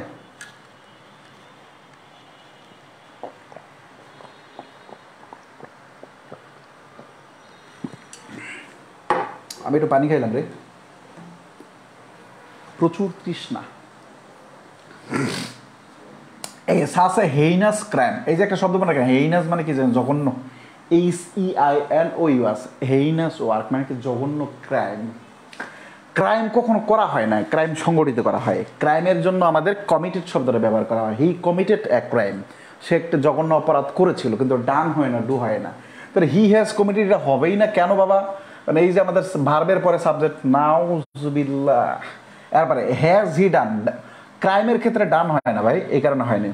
আমি একটু পানি খাইলাম রে, প্রচুর তৃষ্ণা। এই সাসে হেইনাস ক্রাইম, এই যে একটা শব্দ মনে রাখেন, হেইনাস মানে কি জানেন? জঘন্য। HEINOUS, হেইনাস ওয়ার্ক মানে কি? জঘন্য ক্রাইম। ক্রাইম কখনো করা হয় না, ক্রাইম সংগঠিত করা হয়। ক্রাইমের জন্য আমাদের কমিটেড শব্দটা ব্যবহার করা হয়। হি কমিটেড এ ক্রাইম, সে একটা জঘন্য অপরাধ করেছিল, কিন্তু ডান হয় না, ডু হয় না। তাহলে হি হ্যাজ কমিটেড, এটা হবেই না কেন বাবা? মানে এই যে আমাদের ভার্বের পরে সাবজেক্ট, নাউজুবিল্লাহ, এরপরে হ্যাজ হি ডান। ক্রাইমের ক্ষেত্রে ডান হয় না ভাই, এই কারণে হয়নি,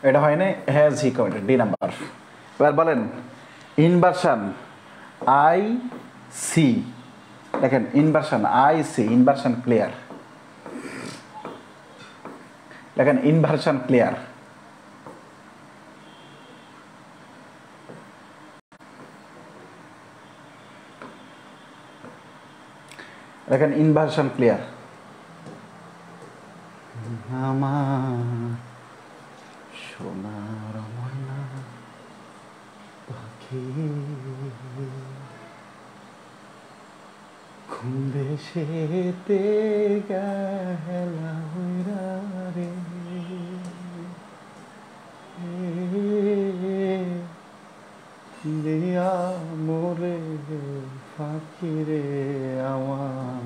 এটা হয়নি। Has he committed, D number. এবার বলেন ইনভার্সন, আই সি। দেখেন inversion, I see, inversion clear. দেখেন ইনভার্সন ক্লিয়ার। দেখেন ইনভার্সন ক্লিয়ার। আমার সোনার ময়না পাখি ঘুম দেশেতে গেলা হইরা রে, দিয়া মোরে পাখি রে আমার।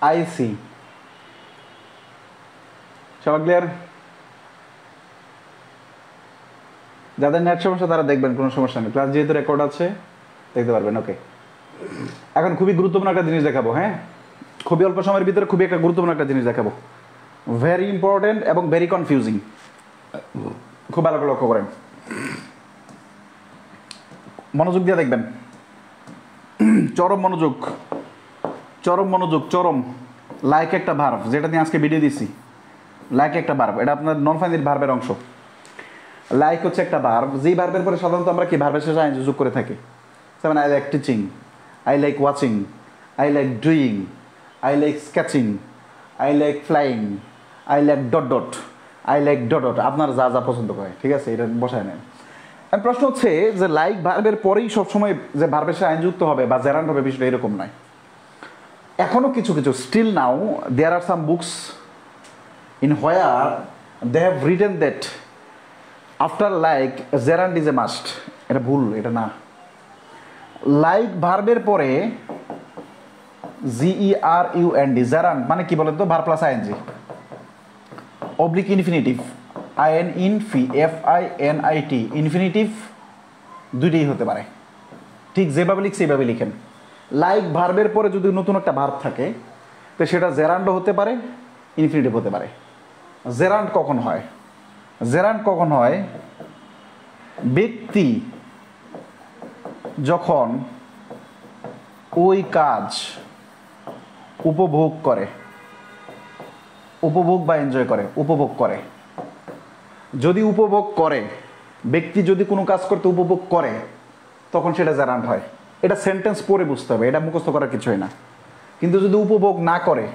আইসি, সবাই ক্লিয়ার? যাদের নেট সমস্যা তারা দেখবেন, কোনো সমস্যা নেই, ক্লাস যেহেতু রেকর্ড আছে দেখতে পারবেন। ওকে, এখন খুবই গুরুত্বপূর্ণ একটা জিনিস দেখাবো। হ্যাঁ, খুবই অল্প সময়ের ভিতরে খুবই একটা গুরুত্বপূর্ণ একটা জিনিস দেখাবো, ভেরি ইম্পর্টেন্ট এবং ভেরি কনফিউজিং। খুব ভালো করে লক্ষ্য করেন, মনোযোগ দিয়ে দেখবেন, চরম মনোযোগ, চরম মনোযোগ, চরম। লাইক একটা ভার্ব, যেটা নিয়ে আজকে ভিডিও দিছি, লাইক একটা ভার্ব, এটা আপনার নন ফাইনাল ভার্বের অংশ। লাইক হচ্ছে একটা ভার্ব, যেই ভার্বের পরে সাধারণত আমরা কি ভার্বের শেষে আইনজি যোগ করে থাকি। যেমন I like teaching, I like watching, I like doing, I like sketching, I like flying, I like dot dot, I like dot dot. আপনার যা যা পছন্দ করে, ঠিক আছে, এটা বসায় নেন। প্রশ্ন হচ্ছে যে লাইক ভার্বের পরেই সবসময় যে ভার্বের সাথে আইনযুক্ত হবে বা জেরান্ড হবে, বিষয়টা এরকম নয়। এখনও কিছু কিছু, still now there are some books in where they have written that after like gerund is a must. এটা ভুল, এটা না। লাইক ভার্বের পরে GERUND, জেরান্ড মানে কি বলেন তো? Verb plus ING, oblique infinitive, INFINIT, infinitive দুইটাই হতে পারে। ঠিক যেভাবে লিখ সেইভাবে লিখেন। লাইক ভার্বের পরে যদি নতুন একটা ভার্ব থাকে, তো সেটা জেরান্ডও হতে পারে, ইনফিনিটিভ হতে পারে। জেরান্ড কখন হয়? জেরান্ড কখন হয়? ব্যক্তি যখন ওই কাজ উপভোগ করে, উপভোগ বা এনজয় করে, উপভোগ করে। যদি উপভোগ করে, ব্যক্তি যদি কোনো কাজ করতে উপভোগ করে, তখন সেটা জেরান্ড হয়। এটা সেন্টেন্স পড়ে বুঝতে হবে, এটা মুখস্থ করার কিছুই না। কিন্তু যদি উপভোগ না করে,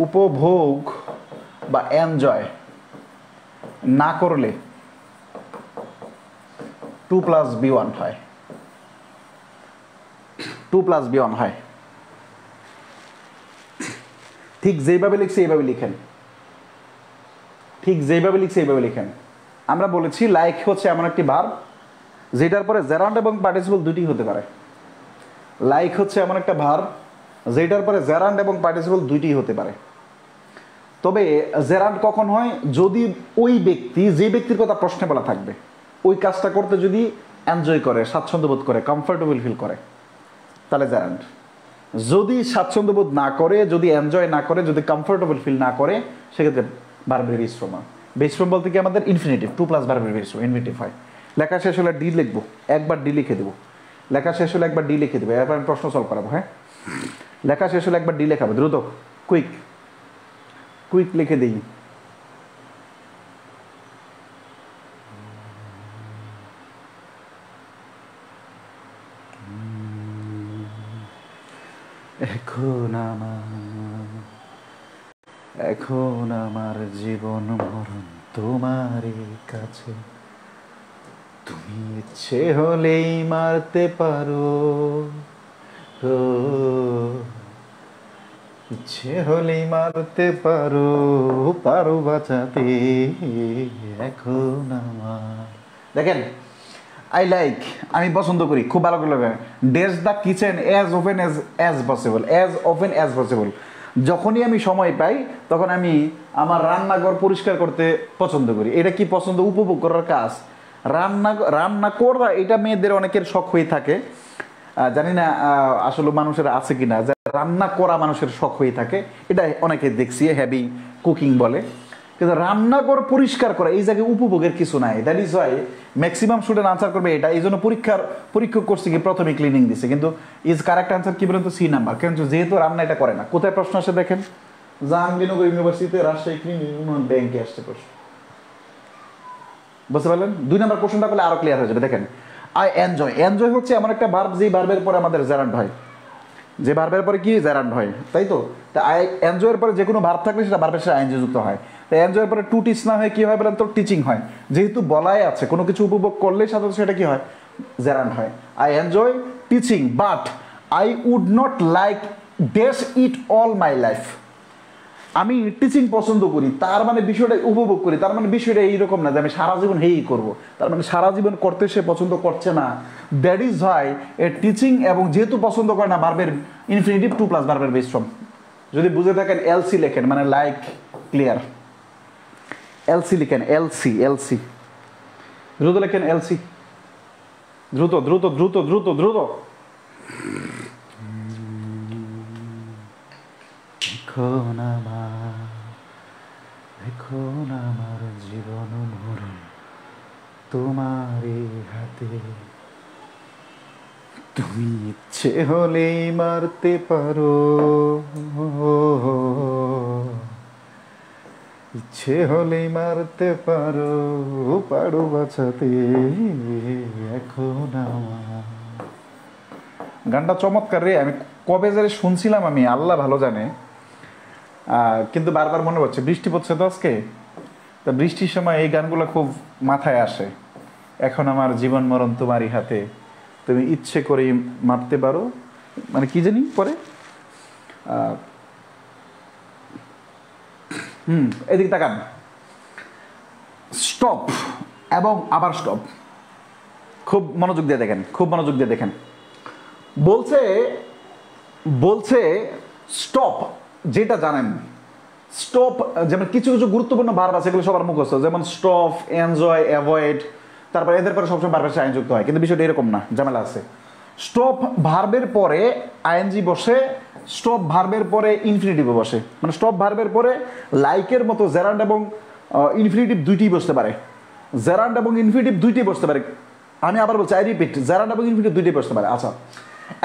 উপভোগ বা এনজয় না করলে 2+B1 হয়, 2+B1 হয়। ঠিক যেভাবে লিখছি এইভাবে লিখেন, ঠিক যেভাবে লিখছি এইভাবে লিখেন। আমরা বলেছি লাইক হচ্ছে এমন একটি ভার্ব যেটার পরে জেরান্ড এবং পার্টিসিপল দুটি হতে পারে। লাইক হচ্ছে এমন একটা ভার্ব যেটার পরে জেরান্ড এবং পার্টিসিপল দুইটিই হতে পারে। তবে জেরান্ড কখন হয়? যদি ওই ব্যক্তি, যে ব্যক্তির কথা প্রশ্নে বলা থাকবে, ওই কাজটা করতে যদি এনজয় করে, স্বাচ্ছন্দ্য বোধ করে, কমফোর্টেবল ফিল করে, তাহলে জেরান্ড। যদি স্বাচ্ছন্দ্য বোধ না করে, যদি এনজয় না করে, যদি কমফোর্টেবল ফিল না করে, সেক্ষেত্রে ভার্বের বেস ফর্ম হয়। বেস ফর্ম বলতে কি আমাদের ইনফিনিটিভ, 2+ ভার্বের বেস ফর্ম ইনফিনিটিভ হয়। লেখা শেষ হলে ডি লিখবো, একবার ডি লিখে দেবো। লেখা শেষ হলে একবার ডি লিখে দেবো, এরপর আমি প্রশ্ন সলভ করাবো। হ্যাঁ, লেখা শেষ হলে একবার ডি লেখাবো, দ্রুত, কুইক কুইক লিখে দিই। এখন আমার জীবন মরণ তোমারই কাছে, তুমি ইচ্ছে হলেই মারতে পারো, ও ইচ্ছে হলেই মারতে পারো, পারো বাঁচাতে এখন আমার। দেখেন, আই লাইক, আমি পছন্দ করি, খুব ভালো করে লাগবে। Does the kitchen as open as possible, as open as possible. যখনই আমি সময় পাই তখন আমি আমার রান্নাঘর পরিষ্কার করতে পছন্দ করি। এটা কি পছন্দ? উপভোগ করার কাজ। রান্না করা এটা মেয়েদের অনেকের শখ হয়ে থাকে, জানি না আসলে মানুষের আছে কিনা, রান্না করা মানুষের শখ হয়ে থাকে, এটা অনেকে দেখছি হ্যাভি কুকিং বলে। কিন্তু রান্নাঘর পরিষ্কার করা এই জায়গায় উপভোগের কিছু নাই। That is Y maximum student answer করবে এটা। এই জন্য পরীক্ষা করছে কি প্রথমে ক্লিনিং দিছে, কিন্তু ইজ কারেক্ট আনসার কি বলেন তো? C number. কিন্তু যেহেতু রান্না এটা করে না, কোথায় প্রশ্ন আসে দেখেন, জাহাঙ্গীরনগর ইউনিভার্সিটিতে রাজশাহী ক্লিনিং ব্যাংকে আসছে প্রশ্ন। বুঝতে পারলেন? 2 নম্বর কোশ্চেনটা করলে আরো ক্লিয়ার হয়ে যাবে। দেখেন, আই এনজয়। এনজয় হচ্ছে এমন একটা ভার্ব যেই ভার্বের পরে আমাদের জেরান্ড হয়, যে ভার্বের পরে কি জেরান্ড হয়, তাই তো? তা আই এনজয়ের পরে যে কোনো ভার্ব থাকলে সেটা ভার্বের সাথে আইএনজি যুক্ত হয়। তাই এনজয়ের পরে টু টিচ না হয় কি হয় বলেন তো? টিচিং হয়। যেহেতু বলাই আছে কোনো কিছু উপভোগ করলেই সাধারণত সেটা কি হয়? জেরান্ড হয়। I enjoy teaching but I would not like dash it all my life. আমি টিচিং পছন্দ করি, তার মানে বিষয়টা উপভোগ করি, তার মানে বিষয়টা এইরকম না যে আমি সারা জীবন হেই করবো, তার মানে সারা জীবন করতে সে পছন্দ করছে না। That is why A teaching, এবং যেহেতু পছন্দ করে না, ভার্বের ইনফিনিটিভ 2+ ভার্বের বেস ফর্ম। যদি বুঝে থাকেন এলসি লেখেন, মানে লাইক, ক্লিয়ার। এলসি লিখেন, এলসি, এলসি দ্রুত লেখেন, এলসি দ্রুত দ্রুত দ্রুত দ্রুত দ্রুত। এখন আমার জীবন মরণ তোমারই হাতে, তুমি ইচ্ছে হলেই মারতে পারো, ইচ্ছে হলেই মারতে পারো, পারো বাঁচাতে এখন আমার। গানটা চমৎকার রে, আমি কবে যারে শুনছিলাম আমি আল্লাহ ভালো জানে, কিন্তু বারবার মনে পড়ছে। বৃষ্টি পড়ছে তো আজকে, তো বৃষ্টির সময় এই গানগুলো খুব মাথায় আসে। এখন আমার জীবন মরণ তোমারই হাতে, তুমি ইচ্ছে করেই মারতে পারো, মানে কি জানি পরে, এদিকে তাকান। স্টপ এবং আবার স্টপ, খুব মনোযোগ দিয়ে দেখেন, খুব মনোযোগ দিয়ে দেখেন। বলছে বলছে স্টপ, যেটা জানেন স্টপ, যেমন কিছু কিছু গুরুত্বপূর্ণ ভার্ব আছে, এগুলো সবার মুখস্থ, যেমন স্টপ, এনজয়, অ্যাভয়েড, তারপরে এদের পরে সবসময় ভার্বের সাথে আইন যুক্ত হয়, কিন্তু বিষয়টা এরকম না, ঝামেলা আছে। স্টপ ভার্বের পরে আইএনজি বসে, স্টপ ভার্বের পরে ইনফিনিটিভ বসে, মানে স্টপ ভার্বের পরে লাইকের মতো জেরান্ড এবং ইনফিনিটিভ দুইটি বসতে পারে, জেরান্ড এবং ইনফিনিটিভ দুইটি বসতে পারে। আমি আবার বলছি, আই রিপিট, জেরান্ড এবং ইনফিনিটিভ দুইটি বসতে পারে। আচ্ছা,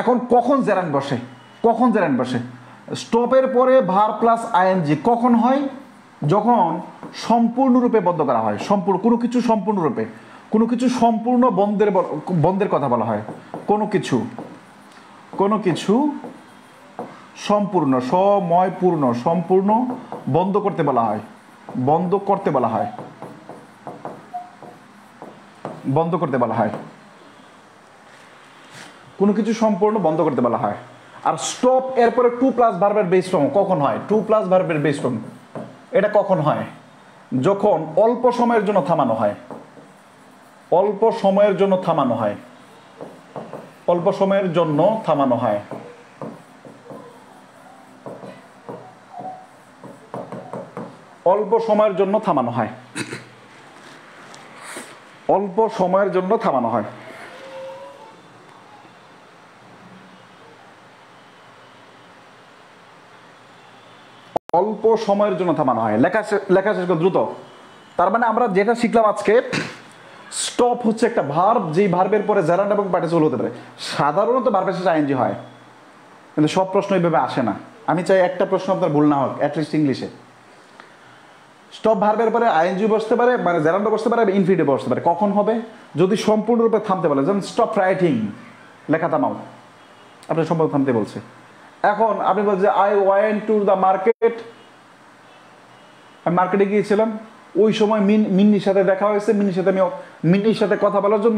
এখন কখন জেরান্ড বসে? কখন জেরান্ড বসে? স্টপের পরে ভার্ব প্লাস আইএনজি কখন হয়? যখন সম্পূর্ণরূপে বন্ধ করা হয়, সম্পূর্ণ কোনো কিছু, সম্পূর্ণরূপে কোনো কিছু সম্পূর্ণ বন্ধের কথা বলা হয়। কোনো কিছু সম্পূর্ণ, সময়পূর্ণ, সম্পূর্ণ বন্ধ করতে বলা হয়, বন্ধ করতে বলা হয়, বন্ধ করতে বলা হয়, কোনো কিছু সম্পূর্ণ বন্ধ করতে বলা হয়। আর স্টপ এরপরে 2+ ভার্বের বেস ফর্ম কখন হয়? 2+ ভার্বের বেস ফর্ম এটা কখন হয়? যখন অল্প সময়ের জন্য থামানো হয়, অল্প সময়ের জন্য থামানো হয়, অল্প সময়ের জন্য থামানো হয়। অল্প সময়ের জন্য থামানো হয়। অল্প সময়ের জন্য থামানো হয়। অল্প সময়ের জন্য থামানো হয়। লেখা শেষ করো দ্রুত। তার মানে আমরা যেটা শিখলাম আজকে, স্টপ হচ্ছে একটা ভার্ব, যেই ভার্বের পরে জারান্ড এবং পার্টিসিপল হতে পারে। সাধারণত ভার্বের শেষে আইএনজি হয়, কিন্তু সব প্রশ্ন এইভাবে আসে না। আমি চাই একটা প্রশ্ন আপনার ভুল না হোক, অ্যাটলিস্ট ইংলিশে। স্টপ ভার্বের পরে আইএনজি বসতে পারে, মানে জারান্ড বসতে পারে, ইনফিনিটিভ বসতে পারে। কখন হবে? যদি সম্পূর্ণরূপে থামতে বলে, যেমন স্টপ রাইটিং, লেখা থামাও, আপনি সম্পূর্ণ থামতে বলছে। এখন আপনি বলছেন যে I went to the market, আমি মার্কেটে গিয়েছিলাম, ওই সময় মিন্নির সাথে দেখা হয়েছে, মিন্নির সাথে কথা বলার জন্য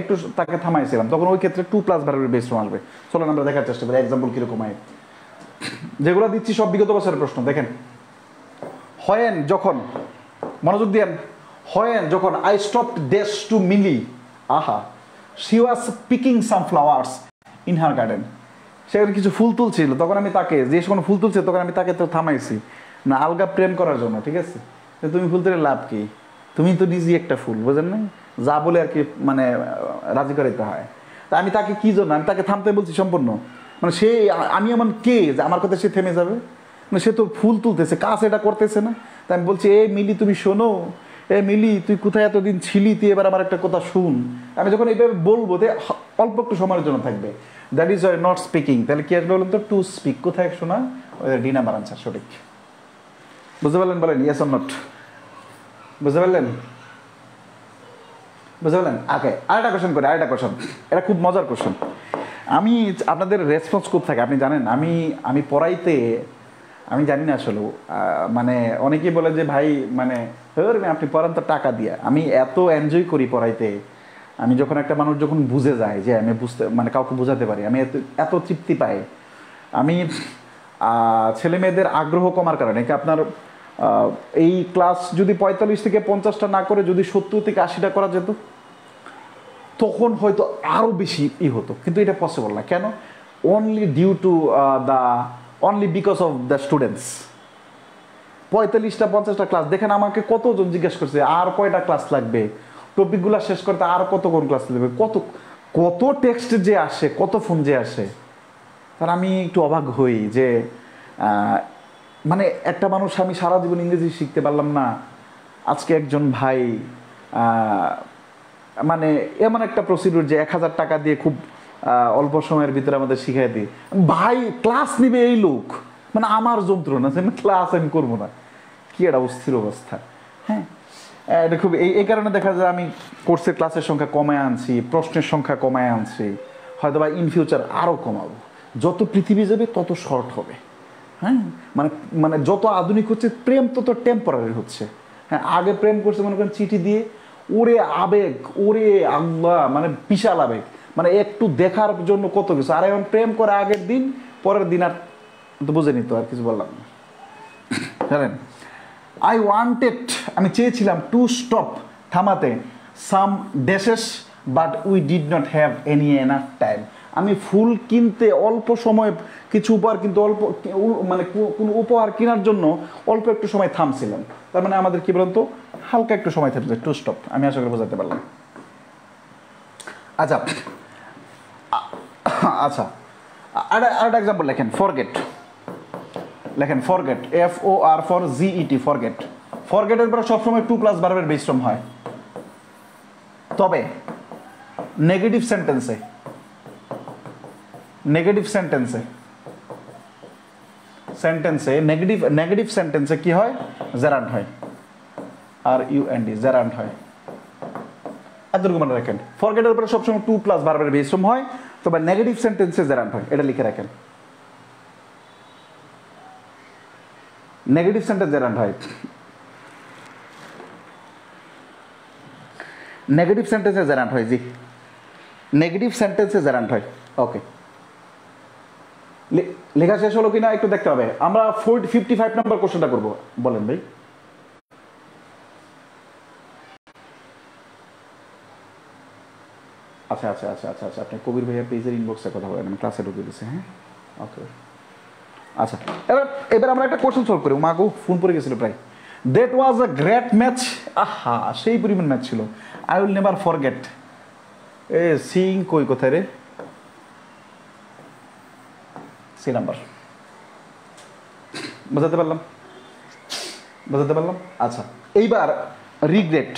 একটু তাকে থামাইছিলাম, তখন ওই ক্ষেত্রে টু প্লাস ভার্বের বেস ফর্ম আসবে। চলুন আমরা দেখার চেষ্টা করি এক্সাম্পল কিরকম হয়। যেগুলো দিচ্ছি সব বিগত বছরের প্রশ্ন। দেখেন, হয়েন যখন, মনোযোগ দিয়েন, হয়েন যখন I stop dash to Milly, আহা she was picking some flowers in her garden, সেখানে কিছু ফুল তুলছিল, তখন আমি তাকে, যে কোনো ফুল তুলছে তখন আমি তাকে তো থামাইছি না, আলগা প্রেম করার জন্য, ঠিক আছে? তুমি ফুল তুলে লাভ কি? তুমি তো নিজেই একটা ফুল, বুঝেন না? যা বলে আর কি, মানে রাজি করাইতে হয়। তা আমি তাকে কি জন্য, আমি তাকে থামতে বলছি সম্পূর্ণ, মানে সে, আমি এমন কে যে আমার কথা সে থেমে যাবে? মানে সে তো ফুল তুলতেছে, কাজ এটা করতেছে না। তা আমি বলছি, এ মিলি তুমি শোনো, এ মিলি তুই কোথায় এতদিন ছিলি, তুই এবার আমার একটা কথা শুন। আমি যখন এইভাবে বলবো, অল্প একটু সময়ের জন্য থাকবে, দ্যাট ইজ নট স্পিকিং। তাহলে কি আসবে বলুন তো? To speak. কোথায় শোনা? ডি নাম্বার আনসার সঠিক। বুঝতে পারলেন? বলেন ইয়েস অর নট। বুঝতে পারলেন? বুঝতে পারলেন? ওকে, আরেকটা কোশ্চেন করি, আরেকটা কোশ্চেন। এটা খুব মজার কোশ্চেন। আমি, আপনাদের রেসপন্স খুব থাকে, আপনি জানেন। আমি পড়াইতে, আমি জানি না আসলে, মানে অনেকেই বলে যে ভাই, মানে আপনি পড়ান তো টাকা দিয়ে। আমি এত এনজয় করি পড়াইতে। আমি যখন একটা মানুষ যখন বুঝে যায় যে আমি বুঝতে, মানে কাউকে বোঝাতে পারি, আমি এত তৃপ্তি পাই। আমি ছেলে মেয়েদের আগ্রহ কমার কারণে কি আপনার এই ক্লাস যদি 45 থেকে 50টা না করে যদি 70 থেকে 80টা করা যেত, তখন হয়তো আরও বেশি হতো, কিন্তু এটা পসিবল না। কেন? Only due to only because of the students. 45টা 50টা ক্লাস দেখেন, আমাকে কতজন জিজ্ঞেস করছে আর কয়টা ক্লাস লাগবে, টপিকগুলো শেষ করতে আর কতক্ষণ ক্লাস লাগবে, কত টেক্সট যে আসে, কত ফোন যে আসে। তার আমি একটু অবাক হই যে মানে একটা মানুষ, আমি সারা জীবন ইংরেজি শিখতে পারলাম না, আজকে একজন ভাই মানে এমন একটা প্রসিডিউর যে 1000 টাকা দিয়ে খুব অল্প সময়ের ভিতরে আমাদের শিখাই দিই। ভাই ক্লাস নিবে এই লোক, মানে আমার যন্ত্রণা, আমি ক্লাস আমি করবো না, কি একটা অস্থির অবস্থা। হ্যাঁ, এটা খুব, এই কারণে দেখা যায় আমি কোর্সের ক্লাসের সংখ্যা কমায় আনছি, প্রশ্নের সংখ্যা কমায় আনছি, হয়তো বা ইন ফিউচার আরও কমাবো। যত পৃথিবী যাবে তত শর্ট হবে। হ্যাঁ, মানে যত আধুনিক হচ্ছে প্রেম তত টেম্পোরারি হচ্ছে। হ্যাঁ, আগে প্রেম করছে মনে করেন চিঠি দিয়ে, ওরে আবেগ, ওরে আল্লাহ, মানে বিশাল আবেগ, মানে একটু দেখার জন্য কত কিছু। আর এখন প্রেম করে আগের দিন, পরের দিন আর তো বুঝে নিত, আর কিছু বললাম না। জানেন, আই ওয়ান্টেড, আমি চেয়েছিলাম, টু স্টপ, থামাতে, some dashes, but we did not have any enough time. আমি ফুল কিনতে অল্প সময়, কিছু উপহার কিন্তু অল্প, মানে কোনো উপহার কেনার জন্য অল্প একটু সময় থামছিলাম। তার মানে আমাদের কি বলতো, হালকা একটু সময় থাকছে, টু স্টপ। আমি আশা করি বোঝাতে পারলাম। আচ্ছা আচ্ছা, আরেকটা এক্সাম্পল লেখেন, ফরগেট। লেখেন forget, FOR for GET, forget. ফরগেটের পরে সবসময় টু প্লাস ভার্বের বেস ফর্ম হয়, তবে নেগেটিভ সেন্টেন্সে, নেগেটিভ সেন্টেন্সে কি হয়? জেরান্ড হয়, RUND, জেরান্ড হয়। এতটুকু মনে রাখেন, ফরগেটের উপরে সবসময় টু প্লাস ভার্বের বেস ফর্ম হয়, তবে নেগেটিভ সেন্টেন্সে জেরান্ড হয়, এটা লিখে রাখেন। নেগেটিভ সেন্টেন্স জেরান্ড হয়, নেগেটিভ সেন্টেন্সে জেরান্ড হয়, জি, নেগেটিভ সেন্টেন্সে জেরান্ড হয়। ওকে, লেখা শেষ হলো কিনা একটু দেখতে হবে। আমরা 55 নম্বর কোশ্চেনটা করবো, বলেন ভাই। আচ্ছা আচ্ছা আচ্ছা আচ্ছা আচ্ছা, আপনি কবির ভাইয়া পেজের ইনবক্সে কথা বলেন, আমি ক্লাসে ঢুকে দিচ্ছি। হ্যাঁ, ওকে। আচ্ছা, এবার এবার আমরা একটা কোশ্চেন সলভ করি। মাগো ফোন পড়ে গেছিল প্রায়। That was a great match. আহা, সেই পরিমাণ ম্যাচ ছিল। I will never forget. এ সিং কই কোথায় রে? C number. বোঝাতে পারলাম? বোঝাতে পারলাম? আচ্ছা, এইবার রিগ্রেট।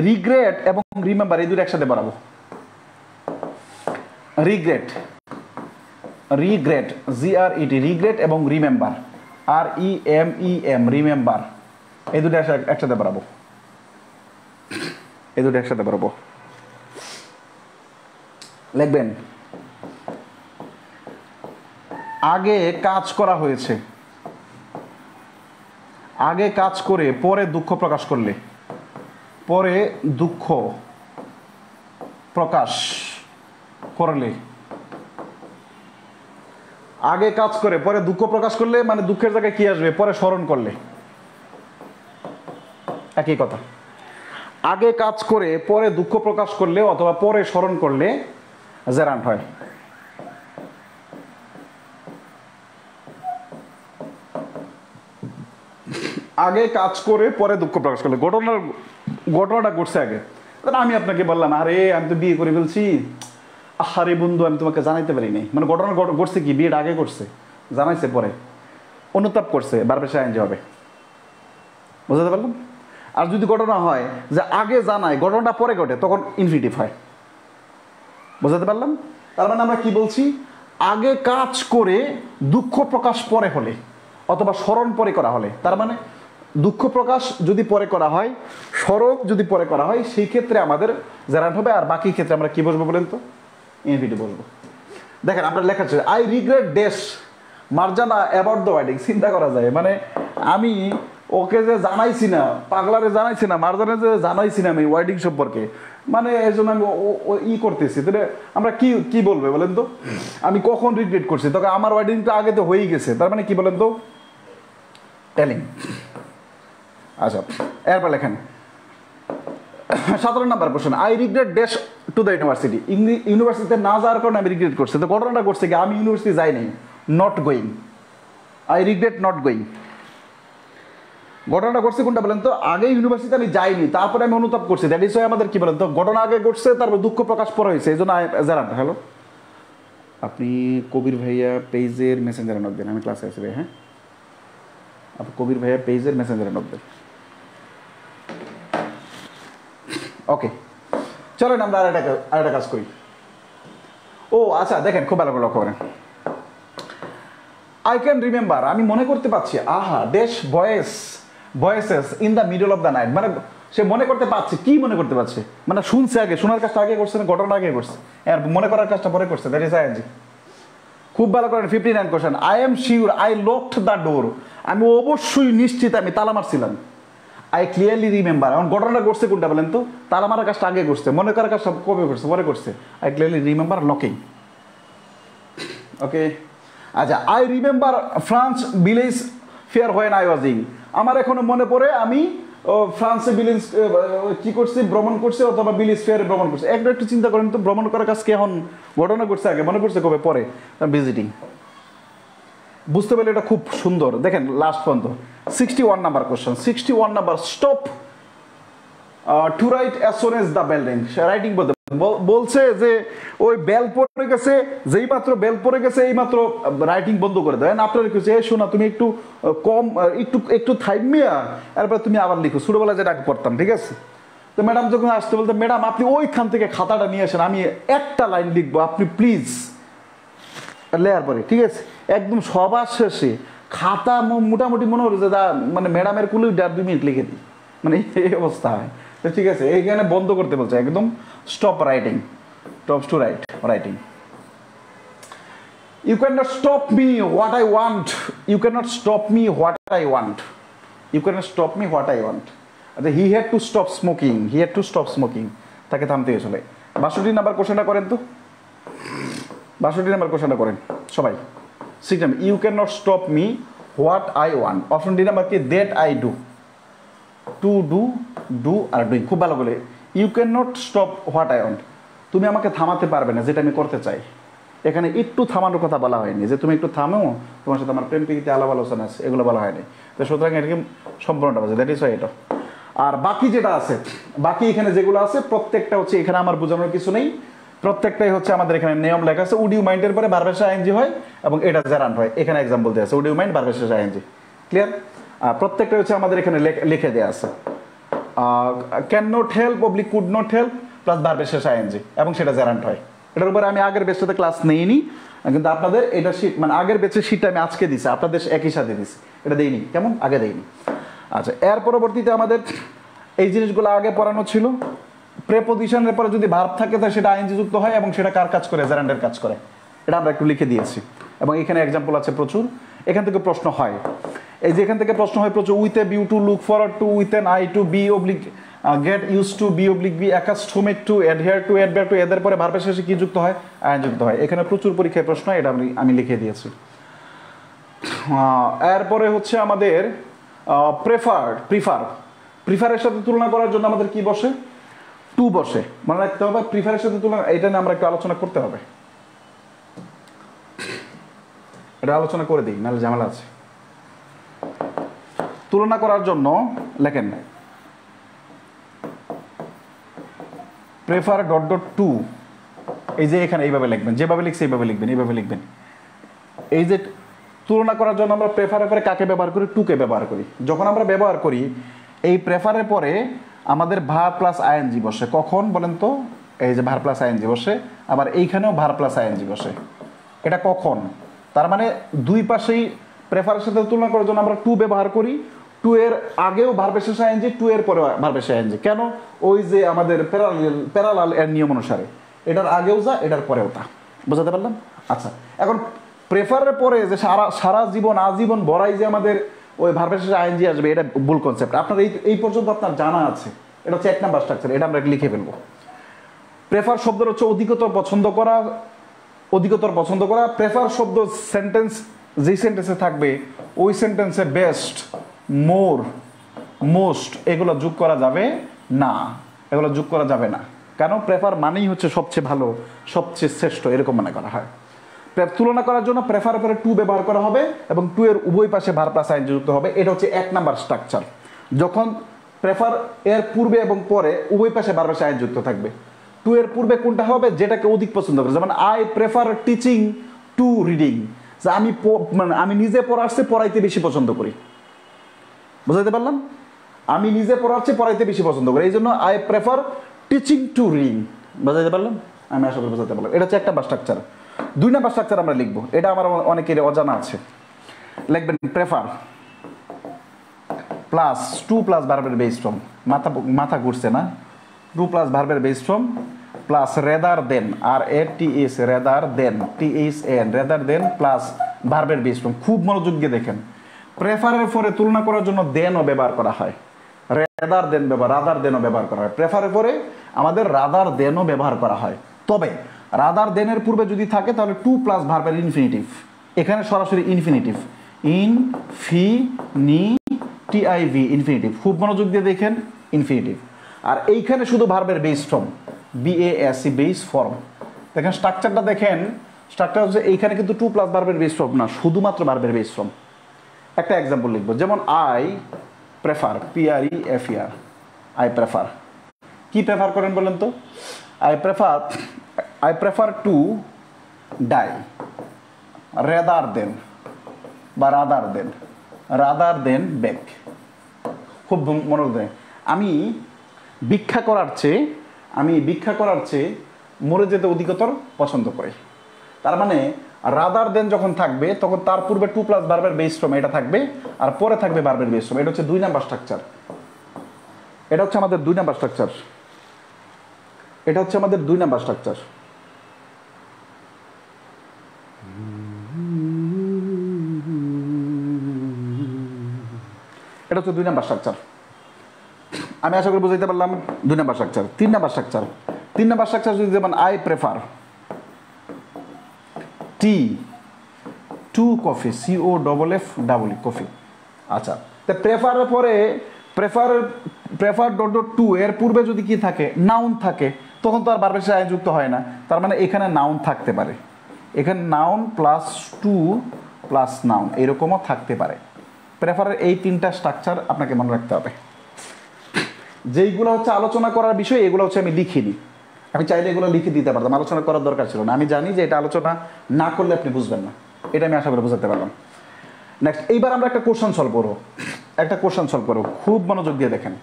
রিগ্রেট এবং রিমেম্বার এই দুটো একসাথে বাড়াবো। রিগ্রেট, রিগ্রেট, জিআরইটি, রিগ্রেট এবং রিমেম্বার, REMEM, রিমেম্বার, এই দুটো একসাথে বাড়াবো। এই দুটো একসাথে বাড়াবো। লিখবেন, আগে কাজ করা হয়েছে, আগে কাজ করে পরে দুঃখ প্রকাশ করলে, পরে দুঃখ প্রকাশ করলে, আগে কাজ করে পরে দুঃখ প্রকাশ করলে মানে দুঃখের জায়গায় কি আসবে? পরে স্মরণ করলে। একই কথা। আগে কাজ করে পরে দুঃখ প্রকাশ করলে অথবা পরে স্মরণ করলে জেরান্ট হয়। আগে কাজ করে পরে দুঃখ প্রকাশ করলে, ঘটনাটা ঘটছে আগে। আমি আপনাকে বললাম, আরে আমি তো বিয়ে করে ফেলছি, আরে বন্ধু আমি তোমাকে জানাইতে পারি নাই। মানে ঘটনা ঘটছে কি, বিয়েটা আগে করছে, জানাইছে পরে, অনুতাপ করছে, বারবার সে আইনজি হবে। বুঝতে পারলাম? আর যদি ঘটনা হয় যে আগে জানায় ঘটনাটা পরে ঘটে, তখন ইনফিনিটিভ হয়। বুঝতে পারলাম? তার মানে আমরা কি বলছি? আগে কাজ করে দুঃখ প্রকাশ পরে হলে অথবা স্মরণ পরে করা হলে, তার মানে দুঃখ প্রকাশ যদি পরে করা হয়, স্মরণ যদি পরে করা হয়, সেই ক্ষেত্রে আমাদের জেরান্ট হবে। আর বাকি ক্ষেত্রে আমরা কি বসবো বলেন তো? ইনফিনিটিভ বলবো। দেখেন আমরা লেখা আছে, I regret dash Marjana about the wedding. চিন্তা করা যায়, মানে আমি ওকে যে জানাইছি না, পাগলারে জানাইছি না, মার্জানে যে জানাইছি না আমি ওয়েডিং সম্পর্কে, মানে এর জন্য আমি ই করতেছি। তাহলে আমরা কি কি বলবে বলেন তো? আমি কখন রিগ্রেট করছি? তখন আমার ওয়েডিংটা আগে তো হয়েই গেছে, তার মানে কি বলেন তো? টেলিং। আচ্ছা, এরপর লেখেন 17 নম্বর question, I regret dash to the university. ইউনিভার্সিটিতে না যাওয়ার কারণে আমি রিগ্রেট করছি। তো ঘটনাটা করছে কি, আমি ইউনিভার্সিটি যাই নাই, not going, I regret not going. ঘটনাটা ঘটছে কোনটা বলেন তো? আগে ইউনিভার্সিটিতে আমি যাইনি, তারপরে আমি অনুতাপ করছি। দ্যাট ইজ ওয়াই আমাদের কি বলেন তো, ঘটনা আগে ঘটছে, তারপর দুঃখ প্রকাশ পরে হয়েছে, এই জন্য জানান। হ্যালো, আপনি কবির ভাইয়া পেজের মেসেঞ্জারে নক দেন, আমি ক্লাসে আছি ভাই। হ্যাঁ, আপনি কবির ভাইয়া পেজের মেসেঞ্জারে নক দেন। ওকে, চলেন আমরা আরেকটা কাজ করি। ও আচ্ছা, দেখেন খুব ভালো করে লক্ষ্য করেন। আই ক্যান রিমেম্বার, আমি মনে করতে পারছি, আহা dash voices in the middle of the night. মানে সে মনে করতে পারছে, কি মনে করতে পারছে? মানে শুনছে আগে, শোনার কাজটা আগে করছে না ঘটনা আগে করছে, আর মনে করার কাজটা পরে করছে। That is ING. খুব ভালো করেন। 59 question, I am sure I locked the door. আমি অবশ্যই নিশ্চিত আমি তালা মারছিলাম। I clearly remember. এখন ঘটনাটা করছে কোনটা বলেন তো? তালা মারার কাজটা আগে করছে, মনে করার কাজটা কবে করছে? পরে করছে। I clearly remember locking. Okay, আচ্ছা, I remember France village fair when I was young. আমার এখনো মনে পড়ে আমি ফ্রান্সে ভিলেজ কি করছি, ভ্রমণ করছি, অথবা ভিলেজ ফেয়ারে ভ্রমণ করছি। একটু চিন্তা করেন তো, ভ্রমণ করার কাজ কি এখন ঘটনা করছে আগে, মনে করছে কবে? পরে। ভিজিটিং। বুঝতে পারলে এটা খুব সুন্দর। দেখেন লাস্ট পর্যন্ত 61 number question. 61 number, stop to write as soon as the bell ring. Writing বলছে যে ওই বেল পড়ে গেছে, যেই মাত্র বেল পড়ে গেছে এই মাত্র রাইটিং বন্ধ করে দেয়। আপনার কিছু শোনা, তুমি একটু কম একটু থাইমিয়া এরপর তুমি আবার লিখো। ছোটবেলায় যেটা পড়তাম, ঠিক আছে? তো ম্যাডাম যখন আসতে বলতে, ম্যাডাম আপনি ওইখান থেকে খাতাটা নিয়ে আসেন, আমি একটা লাইন লিখবো, আপনি প্লিজ। লেয়ার পরে, ঠিক আছে, একদম সবার শেষে খাতা মোটামুটি মনে হলো যে মানে ম্যাডামের কুলি 1.5-2 মিনিট লিখে দিই, মানে এই অবস্থা হয়। তো ঠিক আছে, এইখানে বন্ধ করতে বলছে একদম, stop writing, stop to writing. You can not stop me what I want, you can not stop me what I want, you can not stop me what I want. আচ্ছা, he had to stop smoking, he had to stop smoking, তাকে থামতে হয়েছিল। 62 number কোশ্চেনটা করেন তো, 62 number কোশ্চেনটা করেন সবাই। 6 number, you can not stop me what I want. Option D number কি? That I do, to do, do আর ডুইং। খুব ভালো বলে, you can not stop what I want, তুমি আমাকে থামাতে পারবে না যেটা আমি করতে চাই। এখানে একটু থামানোর কথা বলা হয়নি যে তুমি একটু থামো, তোমার সাথে আমার প্রেম প্রীতি আলাপ আলোচনা আছে, এগুলো বলা হয়নি। তো সুতরাং এটাকে সম্পূর্ণটা আছে, দ্যাট ইজ ওয়াই এটা। আর বাকি যেটা আছে, বাকি এখানে যেগুলো আছে প্রত্যেকটা হচ্ছে, এখানে আমার বোঝানোর কিছু নেই, প্রত্যেকটাই হচ্ছে আমাদের এখানে নিয়ম লেখা আছে। উড ইউ মাইন্ডের পরে ভার্বের শেষে আইএনজি হয় এবং এটা জেরান্ট হয়। এখানে এক্সাম্পল দেওয়া আছে, উড ইউ মাইন্ড ভার্বের শেষে আইএনজি। ক্লিয়ার? প্রত্যেকটা হচ্ছে আমাদের এখানে লিখে দেওয়া আছে। Can not help oblique could not help plus ভার্বের শেষে আইএনজি, এবং সেটা জেরান্ট হয়। এটার উপরে আমি আগের বেচটাতে ক্লাস নেইনি, কিন্তু আপনাদের এটা শীট মানে আগের বেচের শীটটা আমি আজকে দিছি, আপনাদের একই সাথে দিছি, এটা দেইনি। কেমন? আগে দেইনি। আচ্ছা, এর পরবর্তীতে আমাদের এই জিনিসগুলো আগে পড়ানো ছিল। প্রেপোজিশনের পরে যদি ভার্ব থাকে তাহলে সেটা আইএনজি যুক্ত হয় এবং সেটা কার কাজ করে? জেরান্ডের কাজ করে। এটা আমরা একটু লিখে দিয়েছি এবং এখানে এক্সাম্পল আছে প্রচুর। এখান থেকে প্রশ্ন হয়, এই যে এখান থেকে প্রশ্ন হয় প্রচুর। With a view to, look forward to, with an eye to, be oblique get use to, be oblique be, accustomed to, adhere to, adverse to, এদের পরে ভার্বের শেষে কি যুক্ত হয়? আইএন যুক্ত হয়। এখানে প্রচুর পরীক্ষায় প্রশ্ন, এটা আমি লিখে দিয়েছি। এরপরে হচ্ছে আমাদের প্রিফারের সাথে তুলনা করার জন্য আমাদের কি বসে? টু বসে। মনে রাখতে হবে প্রিফারের সাথে তুলনা, এটা নিয়ে আমরা একটু আলোচনা করতে হবে। এটা আলোচনা করে দিই, নাহলে ঝামেলা আছে। তুলনা করার জন্য লেখেন প্রেফার ডট ডট টু, এই যে এখানে এইভাবে লিখবেন, যেভাবে লিখছে এইভাবে লিখবেন, এইভাবে লিখবেন। এই যে তুলনা করার জন্য আমরা প্রেফারের পরে কাকে ব্যবহার করি? টুকে ব্যবহার করি। যখন আমরা ব্যবহার করি এই প্রেফারের পরে আমাদের ভার প্লাস আইএনজি বসে। কখন বলেন তো? এই যে ভার প্লাস আইএনজি বসে, আবার এইখানেও ভার প্লাস আইএনজি বসে। এটা কখন? তার মানে দুই পাশেই প্রেফারের সাথে তুলনা করার জন্য আমরা টু ব্যবহার করি। টু এর আগেও ভার্বের শেষে আইএনজি, টু এর পরে ভার্বের শেষে আইএনজি। কেন? ওই যে আমাদের প্যারালাল এর নিয়ম অনুসারে এটার আগেও যা, এটার পরেও তা। বুঝাতে পারলাম? আচ্ছা, এখন প্রেফারের পরে যে সারা জীবন আজীবন বড়াই যে আমাদের ওই ভার্বের শেষে আইএনজি আসবে, এটা ভুল কনসেপ্ট। আপনার এই পর্যন্ত আপনার জানা আছে, এটা হচ্ছে 1 নাম্বার স্ট্রাকচার। এটা আমরা লিখে ফেলবো। প্রেফার শব্দের হচ্ছে অধিকতর পছন্দ করা, অধিকতর পছন্দ করা। প্রেফার শব্দ সেন্টেন্স যেই সেন্টেন্সে থাকবে ওই সেন্টেন্সে বেস্ট, মোর, মোস্ট এগুলো যোগ করা যাবে না, এগুলো যোগ করা যাবে না। কেন? প্রেফার মানেই হচ্ছে সবচেয়ে ভালো, সবচেয়ে শ্রেষ্ঠ, এরকম মনে করা হয়। তুলনা করার জন্য প্রেফারের পরে টু ব্যবহার করা হবে এবং টু এর উভয় পাশে ভার প্লাস আইএনজি যুক্ত হবে। এটা হচ্ছে 1 নাম্বার স্ট্রাকচার। যখন প্রেফার এর পূর্বে এবং পরে উভয় পাশে ভার প্লাস আইএনজি যুক্ত থাকবে। টু এর পূর্বে কোনটা হবে? যেটাকে অধিক পছন্দ করে। যেমন I prefer teaching to reading, যে আমি নিজে পড়াইতে বেশি পছন্দ করি। বুঝাইতে পারলাম? আমি নিজে পড়াইতে বেশি পছন্দ করি, এই জন্য I prefer teaching to reading. বুঝাইতে পারলাম? আমি আশা করি বুঝাতে পারলাম। এটা হচ্ছে 1 নাম্বার স্ট্রাকচার। 2 নাম্বার স্ট্রাকচার আমরা লিখবো, এটা আমার অনেকের অজানা আছে। লিখবেন প্রেফার প্লাস টু প্লাস ভার্বের বেস ফর্ম। মাথা ঘুরছে না? টু প্লাস ভার্বের base form plus rather than, R A T S, rather than, T H N, rather than plus ভার্বের বেস ফর্ম। খুব মনোযোগ দিয়ে দেখেন, প্রেফারের পরে তুলনা করার জন্য দেনও ব্যবহার করা হয়, রাদার দেন রাদার দেনও ব্যবহার করা হয়। প্রেফারের পরে আমাদের রাদার দেনও ব্যবহার করা হয়। তবে রাদার দেনের পূর্বে যদি থাকে তাহলে টু প্লাস ভার্বের ইনফিনিটিভ। এখানে সরাসরি ইনফিনিটিভ, টিআইভি, ইনফিনিটিভ। খুব মনোযোগ দিয়ে দেখেন, ইনফিনিটিভ। আর এইখানে শুধু ভার্বের base form, B A S E, base form. দেখেন স্ট্রাকচারটা দেখেন, স্ট্রাকচার হচ্ছে এইখানে কিন্তু টু প্লাস ভার্বের বেস ফর্ম না, শুধুমাত্র ভার্বের বেস ফর্ম। একটা এক্সাম্পল লিখবো, যেমন I prefer, PREFER, I prefer. কি প্রেফার করেন বলেন তো? I prefer to die rather than, বা রাদার দেন বেক। খুব মনোযোগ দেন। আমি ভিক্ষা করার চেয়ে মরে যেতে অধিকতর পছন্দ করি। তার মানে রাদার দেন যখন থাকবে তখন তার পূর্বে টু প্লাস ভার্বের বেস ফর্ম এটা থাকবে, আর পরে থাকবে ভার্বের বেস ফর্ম। এটা হচ্ছে 2 নাম্বার স্ট্রাকচার। এটা হচ্ছে আমাদের 2 নাম্বার স্ট্রাকচার। এটা হচ্ছে 2 নাম্বার স্ট্রাকচার। আমি আশা করি বুঝাইতে পারলাম। 2 number structure. 3 number structure. 3 number structure যদি যেমন I prefer T to coffee, COFF coffee. আচ্ছা, তো প্রেফারের পরে প্রেফার ডট ডট টু এর পূর্বে যদি কি থাকে? নাউন থাকে, তখন তো আর ভার্বের সাথে আই যুক্ত হয় না, তার মানে এখানে নাউন থাকতে পারে, এখানে noun plus to plus noun এরকমও থাকতে পারে। প্রেফারের এই তিনটা স্ট্রাকচার আপনাকে মনে রাখতে হবে। যেইগুলো হচ্ছে আলোচনা করার বিষয় এগুলো হচ্ছে আমি লিখিনি, আমি চাইলে এগুলো লিখে দিতে পারতাম, আলোচনা করার দরকার ছিল না। আমি জানি যে এটা আলোচনা না করলে আপনি বুঝবেন না, এটা আমি আশা করে বুঝাতে পারলাম। নেক্সট, এইবার আমরা একটা কোশ্চেন সলভ করবো, খুব মনোযোগ দিয়ে দেখেন।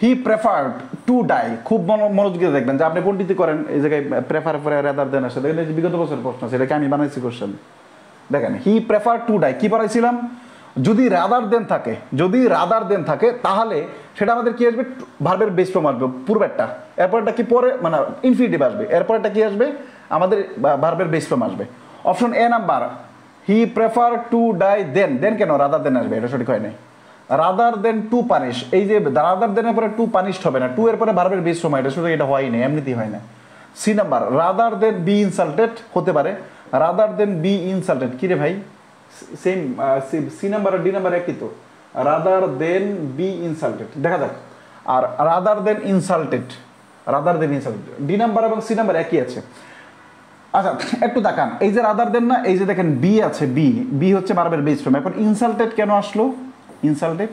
হি প্রেফার্ড টু ডাই, খুব মনোযোগ দিয়ে দেখবেন, যে আপনি পণ্ডিতি করেন এই জায়গায় প্রেফার করে রাদার দেন আসে, দেখেন এই যে বিগত বছরের প্রশ্ন আছে, এটাকে আমি বানাইছি কোশ্চেন। দেখেন হি প্রেফার টু ডাই কি পড়াইছিলাম, যদি রাদার দেন থাকে তাহলে সেটা আমাদের কি আসবে, ভার্বের বেস ফর্ম আসবে পূর্বেরটা, এরপরটা কি পরে মানে ইনফিনিটিভ আসবে, এরপরটা কি আসবে আমাদের ভার্বের বেস ফর্ম আসবে। Option A number, he prefer to die than কেন রাদার দেন আসবে, এটা সঠিক হয় নাই। রাদার দেন টু পানিশ, এই যে রাদার দেনের পরে টু পানিশড হবে না, টু এর পরে ভার্বের বেস ফর্ম, এটা শুধু এটা হয় না, এমনিতেই হয় না। C number, rather than be insulted হতে পারে, রাদার দেন বি ইনসাল্টেড, কিরে ভাই সেম, সি নাম্বার আর ডি নাম্বার একই তো, রাদার দেন বি ইনসাল্টেড, দেখা যাক। আর rather than insulted, D number এবং সি নাম্বার একই আছে। আচ্ছা একটু দেখান, এই যে রাদার দেন না, এই যে দেখেন বি আছে, বি হচ্ছে ভার্বের বেস ফর্ম, এখন ইনসাল্টেড কেন আসলো, ইনসাল্টেড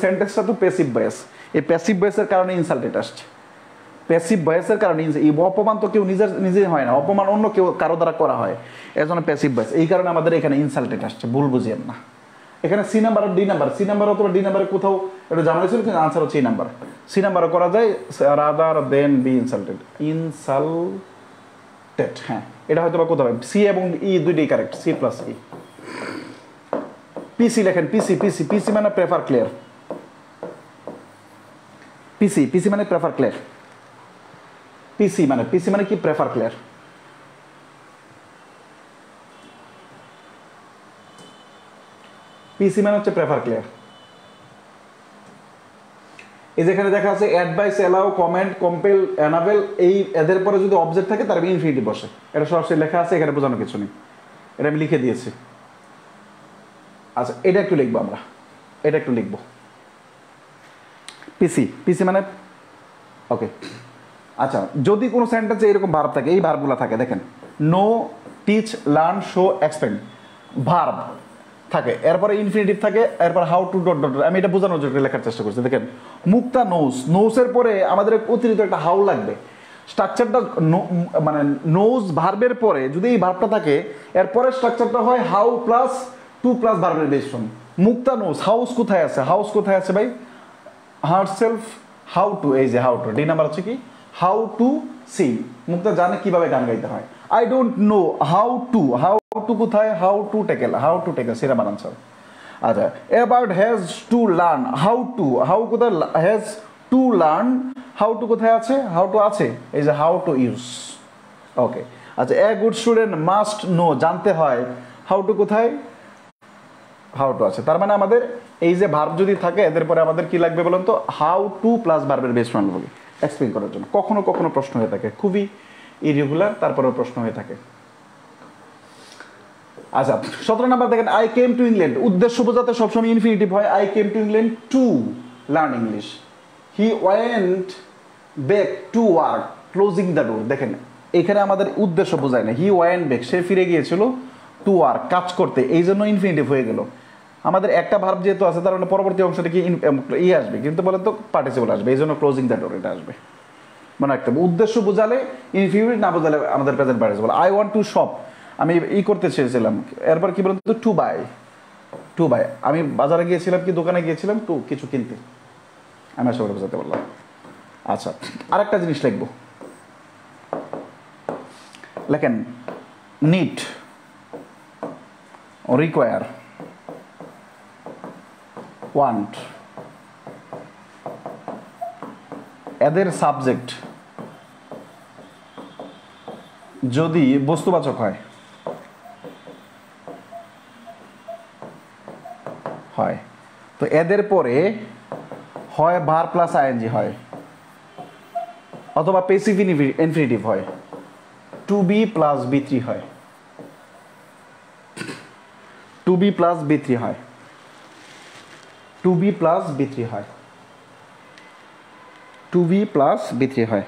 সেন্টেন্সটা তো প্যাসিভ ভয়েস, এই প্যাসিভ ভয়েসের কারণে ইনসাল্টেড আসছে, প্যাসিভ ভয়েসের কারণে এই অপমান তো কেউ নিজে হয় না, অপমান অন্য কেউ কারো দ্বারা করা হয়, এর জন্য প্যাসিভ ভয়েস, এই কারণে আমাদের এখানে ইনসাল্টেড আসছে, ভুল বুঝিয়েন না। এখানে সি নাম্বার আর ডি নাম্বার, সি নাম্বার অথবা ডি নাম্বারে কোথাও একটু জানা ছিল, কিন্তু আনসার হচ্ছে সি নাম্বারও করা যায়, রাদার দেন বি ইনসাল্টেড, হ্যাঁ এটা হয়তো বা কোথাও সি এবং ই দুইটাই কারেক্ট, সি প্লাস ই। পিসি লেখেন, পিসি মানে প্রেফার ক্লিয়ার, পিসি মানে প্রেফার ক্লিয়ার, পিসি মানে কি প্রেফার ক্লিয়ার। পিসি মানে হচ্ছে প্রেফার ক্লিয়ার। এই যেখানে দেখা আছে advise, allow, comment, compel, enable, এই এদের পরে যদি অবজেক্ট থাকে তার ইনফিনিটিভ বসে, এটা সরাসরি লেখা আছে, এখানে বোঝানো কিছু নেই, এটা আমি লিখে দিয়েছি। আচ্ছা এটা একটু লিখবো আমরা, পিসি মানে ওকে। আচ্ছা যদি কোনো সেন্টেন্সে এরকম ভার্ব থাকে, এই ভার্বগুলো থাকে দেখেন, know, teach, learn, show, explain, verb থাকে, এরপরে ইনফিনিটিভ থাকে, এরপর হাউ টু ডট ডট, আমি এটা বোঝানোর জন্য লেখার চেষ্টা করছি। দেখেন মুক্তা নোসের পরে আমাদের অতিরিক্ত একটা হাউ লাগবে, স্ট্রাকচারটা মানে নোজ ভার্বের পরে যদি এই ভার্বটা থাকে, এরপরে স্ট্রাকচারটা হয় হাউ প্লাস টু প্লাস ভার্বের বেস ফর্ম। মুক্তা নোজ, হাউস কোথায় আছে ভাই, হারসেলফ, হাউ টু, এই যে হাউ টু, ডি নাম্বার হচ্ছে কি হাউ টু সিং, মুক্তা জানে কিভাবে গান গাইতে হয়। I don't know how to কোথায়, হাউ টু টেকেল সেটা আমার আনসার। আচ্ছা about has to learn, how কোথায়, has to learn, how to কোথায় আছে, হাউ টু আছে, এই যে হাউ টু ইউজ, ওকে। আচ্ছা a good student must know, জানতে হয়, হাউ টু কোথায়, হাউ টু আছে, তার মানে আমাদের এই যে ভার্ব যদি থাকে এদের পরে আমাদের কি লাগবে বলুন তো, হাউ টু প্লাস ভার্বের বেস ফর্ম লাগবে এক্সপ্লেইন করার জন্য। কখনো কখনো প্রশ্ন হয়ে থাকে, খুবই ইরেগুলার, তারপরেও প্রশ্ন হয়ে থাকে। আচ্ছা 17 নাম্বার দেখেন, আই কেম টু ইংল্যান্ড, উদ্দেশ্য বোঝাতে সবসময় ইনফিনিটিভ হয়, I came to England to learn English. He went back to work closing the door, দেখেন এখানে আমাদের উদ্দেশ্য বোঝায় না, হি ওয়েন্ট ব্যাক, সে ফিরে গিয়েছিল টু ওয়ার্ক কাজ করতে, এই জন্য ইনফিনিটিভ হয়ে গেল। আমাদের একটা ভার্ব যেহেতু আছে তার মানে পরবর্তী অংশটা কি আসবে, কিন্তু বলেন তো পার্টিসিপল আসবে, এই জন্য ক্লোজিং দ্য ডোর এটা আসবে, মনে রাখতে হবে। উদ্দেশ্য বোঝালে ইনফিনিটিভ, না বোঝালে আমাদের present participle. I want to shop, আমি করতে চেয়েছিলাম, এরপর কি বলতো টু বাই, আমি বাজারে গিয়েছিলাম, কি দোকানে গিয়েছিলাম টু কিছু কিনতে, আমি আশা করে বোঝাতে পারলাম। আচ্ছা আরেকটা জিনিস লিখবো, লেখেন নিড, রিকোয়ার, ওয়ান্ট, এদের সাবজেক্ট যদি বস্তুবাচক হয়, তো এদের পরে হয় ভার্ব প্লাস আইএনজি হয়, অথবা প্যাসিভ ইনফিনিটিভ হয়, টু বি প্লাস বি3 হয়, টু বি প্লাস বি3 হয়, টু বি প্লাস বি3 হয়, টু বি প্লাস বি3 হয়।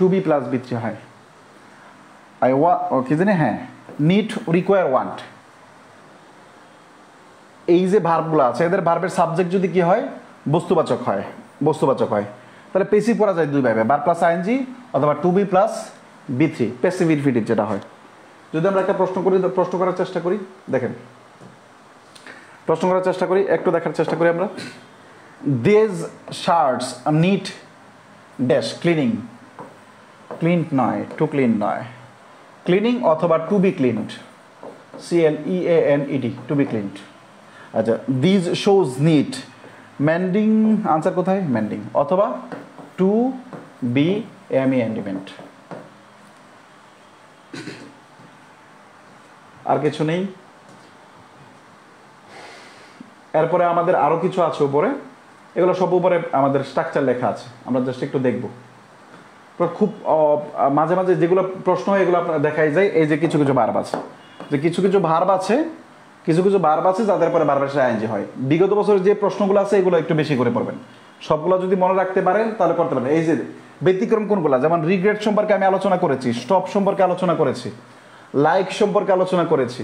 To be plus B three হয়। কি জানি, হ্যাঁ, নিড, রিকোয়ার, ওয়ান্ট, এই যে ভার্বগুলো আছে এদের ভার্বের সাবজেক্ট যদি কি হয়, বস্তুবাচক হয়, বস্তুবাচক হয়, তাহলে পেসিভ পড়া যায় দুই ভাবে, ভার্ব প্লাস আইএনজি অথবা to be plus B three, passive infinitive যেটা হয়। যদি আমরা একটা প্রশ্ন করার চেষ্টা করি, দেখেন প্রশ্ন করার চেষ্টা করি, একটু দেখার চেষ্টা করি আমরা। This shirts need dash cleaning, clean নয়, টু ক্লিন নয়, ক্লিনিং অথবা to be cleaned, CLEANED, to be cleaned. আচ্ছা, this shoes need mending, answer কোথায়, মেন্ডিং অথবা টু বি এমেন্ডমেন্ট। আর কিছু নেই। এরপরে আমাদের আরো কিছু আছে উপরে, এগুলো সব উপরে আমাদের স্ট্রাকচার লেখা আছে, আমরা জাস্ট একটু দেখবো। খুব মাঝে মাঝে যেগুলো প্রশ্ন হয় এগুলো আপনার দেখাই যায়, এই যে কিছু কিছু ভার্ব আছে, যে কিছু কিছু ভার্ব আছে, কিছু কিছু ভার্ব আছে যাদের পরে ভার্বের সাথে আইএনজি হয়। বিগত বছরের যে প্রশ্নগুলো আছে এগুলো একটু বেশি করে পড়বেন, সবগুলো যদি মনে রাখতে পারেন তাহলে করতে পারবেন। এই যে ব্যতিক্রম কোনগুলো, যেমন রিগ্রেট সম্পর্কে আমি আলোচনা করেছি, স্টপ সম্পর্কে আলোচনা করেছি, লাইক সম্পর্কে আলোচনা করেছি,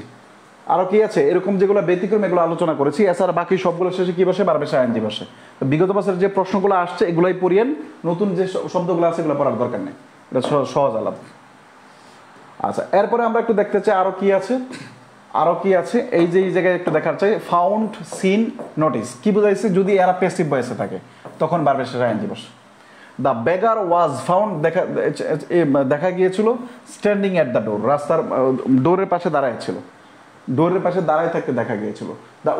আরো কি আছে এরকম যেগুলো ব্যতিক্রম এগুলো আলোচনা করেছি। এছাড়া বাকি সবগুলো শেষে কি বসে, ভার্বের সাথে আইএনজি বসে। তো বিগত বছরের যে প্রশ্নগুলো আসছে এগুলোই পড়িয়েন, নতুন যে শব্দগুলো আছে এগুলো পড়ার দরকার নেই, এটা সহজ আলাপ। আচ্ছা, এরপরে আমরা একটু দেখতে চাই আরো কি আছে, আরো কি আছে। এই যে এই জায়গায় একটু দেখার চাই, ফাউন্ড, সিন, নোটিস, কি বোঝাইছে, যদি এরা প্যাসিভ ভয়েসে থাকে তখন ভার্বের সাথে আইএনজি বসে। দ্য বেগার ওয়াজ ফাউন্ড, দেখা গিয়েছিল স্ট্যান্ডিং এট দ্য ডোর, রাস্তার ডোরের পাশে দাঁড়ায় ছিল, ডোরের পাশে দাঁড়ায় থাকতে দেখা গিয়েছিল। দ্য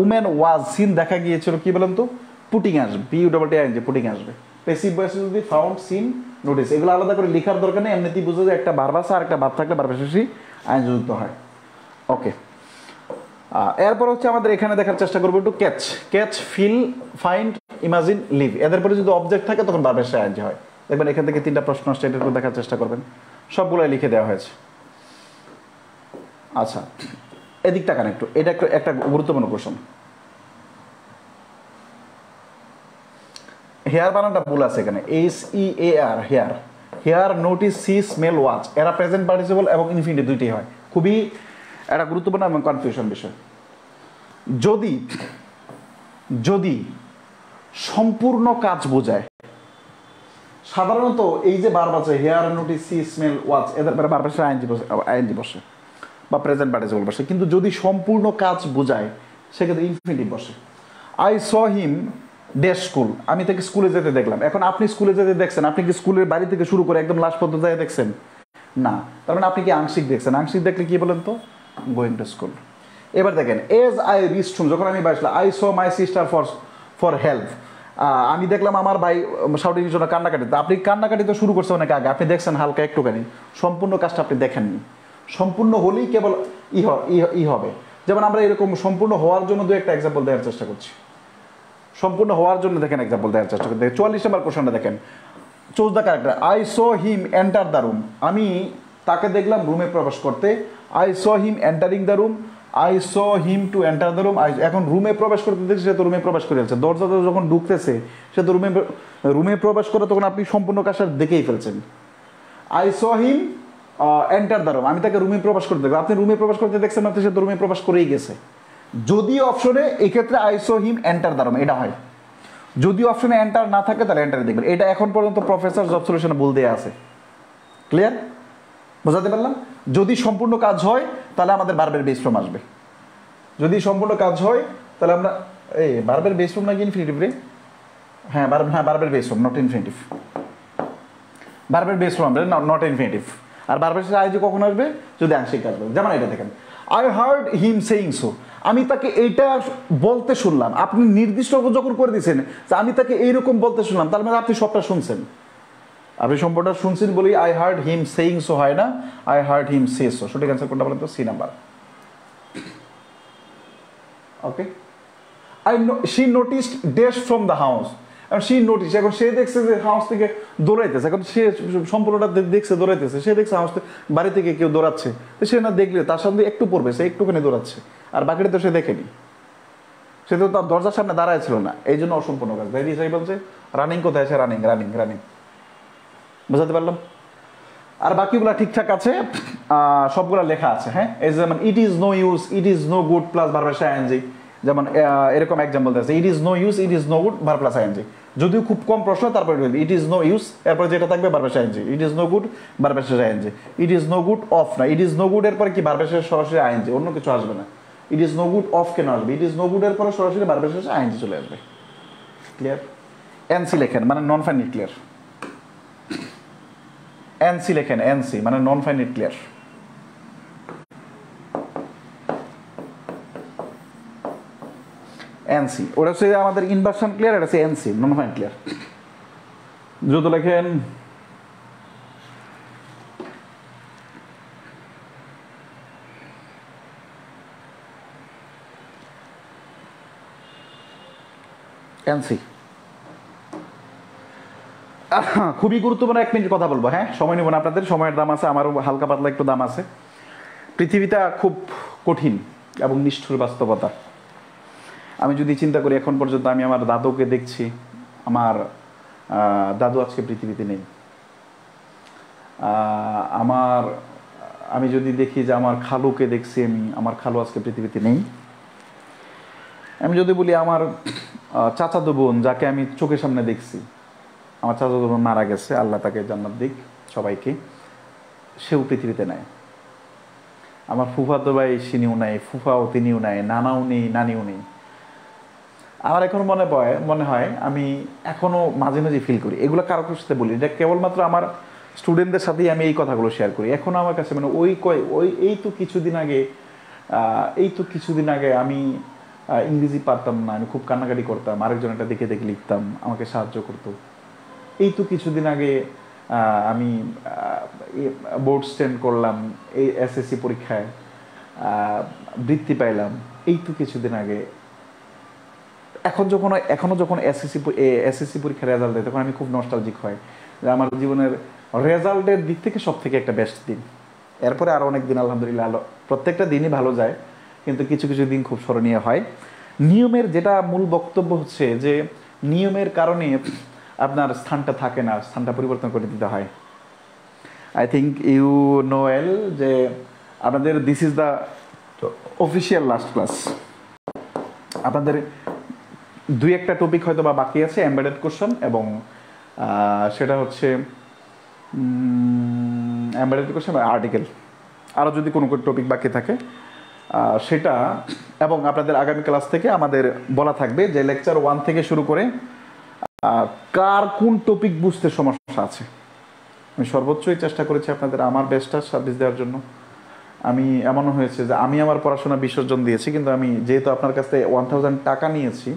উমেন ওয়াজ সিন, দেখা গিয়েছিল কি বলেন তো, পুটিং আসবে, PUTING, পুটিং আসবে। প্যাসিভ ভয়েসে যদি ফাউন্ড, সিন, নোটিস, এগুলো আলাদা করে লেখার দরকার নেই, এমনিতেই বুঝে যায় একটা ভার্ব আছে আর একটা ভার্ব থাকলে ভার্বের শেষে আইএনজি যুক্ত হয়। ওকে, এরপর হচ্ছে আমাদের এখানে দেখার চেষ্টা করবো একটু catch, feel, find, imagine, leave, এদের পরে যদি অবজেক্ট থাকে তখন ভার্বের সাথে আইএনজি হয়। দেখবেন এখান থেকে 3টা প্রশ্ন আসছে, এটার উপর দেখার চেষ্টা করবেন, সবগুলোই লিখে দেওয়া হয়েছে। আচ্ছা, এদিক তাকান একটু, এটা একটা গুরুত্বপূর্ণ কোশ্চেন। হেয়ার বানানটা ভুল আছে এখানে, HEAR, hear, hear, notice, see, smell, watch, এরা প্রেজেন্ট পার্টিসিপল এবং ইনফিনিটিভ দুইটাই হয়। খুবই একটা গুরুত্বপূর্ণ এবং কনফিউশন বিষয়। যদি সম্পূর্ণ কাজ বোঝায়, সাধারণত এই যে ভার্ব আছে hear, notice, see, smell, watch, এদের পরে ভার্বের সাথে আইএনজি বসে বা প্রেজেন্ট পার্টিসিপল বসে। কিন্তু যদি সম্পূর্ণ কাজ বোঝায় সেক্ষেত্রে ইনফিনিটিভ বসে। I saw him dash school, আমি তাকে স্কুলে যেতে দেখলাম। এখন আপনি স্কুলে যেতে দেখছেন, আপনি কি স্কুলের বাড়ি থেকে শুরু করে একদম লাস্ট পর্যন্ত যায় দেখছেন না, তার মানে আপনি কি আংশিক দেখছেন। আংশিক দেখলে কি বলেন তো, গোয়িং টু স্কুল। এবার দেখেন, এজ আই রিচড হোম, যখন আমি বাসলাম, I saw my sister for help, আমি দেখলাম আমার ভাই শাউটিং জন্য কান্নাকাটি। আপনি কান্নাকাটি তো শুরু করছে অনেক আগে, আপনি দেখছেন হালকা একটুখানি, সম্পূর্ণ কাজটা আপনি দেখেননি। সম্পূর্ণ হলেই কেবল ই হবে। যেমন আমরা এরকম সম্পূর্ণ হওয়ার জন্য 2-1টা এক্সাম্পল দেওয়ার চেষ্টা করছি। সম্পূর্ণ হওয়ার জন্য দেখেন এক্সাম্পল দেওয়ার চেষ্টা করতে। 44 নম্বর কোশ্চেনটা দেখেন, choose the character. I saw him enter the room, আমি তাকে দেখলাম রুমে প্রবেশ করতে। I saw him entering the room, I saw him to enter the room. এখন রুমে প্রবেশ করতে দেখছে, সে তো রুমে প্রবেশ করে ফেলছে। দরজাতে যখন ঢুকতেছে সে তো রুমে প্রবেশ করে, তখন আপনি সম্পূর্ণ কাজটা দেখেই ফেলছেন। I saw him enter the room, আমি তাকে রুমে প্রবেশ করতে দেখলাম। আপনি রুমে প্রবেশ করতে দেখছেন, সে তো রুমে প্রবেশ করেই গেছে। যদি অপশনে এই ক্ষেত্রে I saw him enter the room এটা হয়। যদি অপশনে এন্টার না থাকে তাহলে এন্টার দেখবেন। এটা এখন পর্যন্ত প্রফেসর জব সলিউশনে বল দেয়া আছে। ক্লিয়ার, বোঝাতে পারলাম? যদি সম্পূর্ণ কাজ হয় তাহলে আমাদের ভার্বের বেস ফর্ম আসবে। যদি সম্পূর্ণ কাজ হয় তাহলে আমরা ভার্বের বেস ফর্ম নাকি ইনফিনিটিভ রে? হ্যাঁ, ভার্বের বেস ফর্ম, নট ইনফিনিটিভ। ভার্বের বেস ফর্ম নট ইনফিনিটিভ। আর ভার্বের সাথে আইজি কখন আসবে? যদি আংশিক আসবে। যেমন এটা দেখেন, I heard him saying so, আমি তাকে এইটা বলতে শুনলাম। আপনি নির্দিষ্ট যখন করে দিয়েছেন যে আমি তাকে এইরকম বলতে শুনলাম, তার মানে আপনি সবটা শুনছেন। আপনি সম্পূর্ণটা শুনছেন বলেই I heard him saying so হয় না, I heard him say so. সঠিক অ্যান্সার কোনটা বলেন তো? C number. Okay, she noticed dash from the house. She notice, এখন সে দেখছে যে হাউস থেকে দৌড়াইতেছে। এখন সে সম্পূর্ণটা দেখছে দৌড়াইতেছে, সে দেখছে হাউস বাড়ি থেকে কেউ দৌড়াচ্ছে। সে না দেখলে তার সামনে একটু পড়বে, সে একটুখানি দৌড়াচ্ছে, আর বাকিটা তো সে দেখেনি। সে তো তার দরজার সামনে দাঁড়ায় ছিল না, এই জন্য অসম্পূর্ণ কাজ। ভেরি হিসাবে বলছে রানিং কোথায় আছে? Running running running. বুঝাতে পারলাম? আর বাকিগুলো ঠিকঠাক আছে, সবগুলো লেখা আছে। হ্যাঁ, এই যেমন it is no use, it is no good plus verb plus ING, যেমন এরকম এক্সাম্পল আছে, it is no use, it is no good verb plus ING. যদিও খুব কম প্রশ্ন, তারপরে ইট ইজ নো ইউজ, এরপরে যেটা থাকবে verb plus ING, it is no good verb plus ING. It is no good of না, ইট ইজ নো গুড এর পরে কি ভার্ব প্লাস সরাসরি আইএনজি, অন্য কিছু আসবে না। It is no good of কেন আসবে? ইট ইজ নো গুড এর পরে সরাসরি ভার্ব প্লাস আইএনজি চলে আসবে। ক্লিয়ার? এনসি লেখেন মানে নন ফাইনাইট ক্লিয়ার। এনসি লেখেন, এনসি মানে নন ফাইনাইট ক্লিয়ার। এনসি ওটা হচ্ছে আমাদের ইনভার্সন ক্লিয়ার, এটা হচ্ছে এনসি নন ফাইনাইট ক্লিয়ার। দ্রুত লেখেন। এনসি খুবই গুরুত্বপূর্ণ। 1 মিনিট কথা বলবো, হ্যাঁ, সময় নেব না আপনাদের, সময়ের দাম আছে, আমারও হালকা পাতলা একটু দাম আছে। পৃথিবীটা খুব কঠিন এবং নিষ্ঠুর বাস্তবতা। আমি যদি চিন্তা করি, এখন পর্যন্ত আমি আমার দাদুকে দেখছি, আমার দাদু আজকে পৃথিবীতে নেই। আমি যদি দেখি যে আমার খালুকে দেখছি, আমার খালু আজকে পৃথিবীতে নেই। আমি যদি বলি আমার চাচাতো বোন, যাকে আমি চোখের সামনে দেখছি, আমার চাচাতো বোন মারা গেছে, আল্লাহ তাকে জান্নাত দিক সবাইকে, সেও পৃথিবীতে নাই। আমার ফুফাতো ভাই সিনিও নাই, ফুফাও তিনিও নাই, নানাও নেই, নানিও নেই। আমার এখন মনে হয় আমি এখনো মাঝে মাঝে ফিল করি, এগুলো কারোর সাথে বলি, এটা কেবলমাত্র আমার স্টুডেন্টদের সাথেই আমি এই কথাগুলো শেয়ার করি। এখনো আমার কাছে মানে এই তো কিছুদিন আগে আমি ইংরেজি পারতাম না, আমি খুব কান্নাকাটি করতাম, আরেকজন একটা দেখে দেখে লিখতাম, আমাকে সাহায্য করতো। এই তো কিছুদিন আগে আমি বোর্ড স্ট্যান্ড করলাম, এই এসএসসি পরীক্ষায় বৃত্তি পাইলাম, এই তো কিছুদিন আগে। এখনো যখন এসএসসি পরীক্ষার রেজাল্ট দেয়, তখন আমি খুব নস্টালজিক হয় যে আমার জীবনের রেজাল্টের দিক থেকে সব থেকে একটা বেস্ট দিন। এরপরে আরও অনেক দিন আলহামদুলিল্লাহ প্রত্যেকটা দিনই ভালো যায়, কিন্তু কিছু কিছু দিন খুব স্মরণীয় হয়। নিয়মের যেটা মূল বক্তব্য হচ্ছে যে নিয়মের কারণে আপনার স্থানটা থাকে না, স্থানটা পরিবর্তন করে দিতে হয়। I think you know well যে আপনাদের this is the official last class. আপনাদের 2-1টা টপিক হয়তো বা বাকি আছে, এমবেডেড কোশ্চেন, এবং সেটা হচ্ছে এমবেডেড কোশ্চেন আর্টিকেল। আরও যদি কোনো টপিক বাকি থাকে সেটা, এবং আপনাদের আগামী ক্লাস থেকে আমাদের বলা থাকবে যে লেকচার 1 থেকে শুরু করে কার কোন টপিক বুঝতে সমস্যা আছে। আমি সর্বোচ্চই চেষ্টা করেছি আপনাদের আমার বেস্টটা সার্ভিস দেওয়ার জন্য। আমি এমনও হয়েছে যে আমি আমার পড়াশোনা বিসর্জন দিয়েছি, কিন্তু আমি যেহেতু আপনার কাছ থেকে 1000 টাকা নিয়েছি,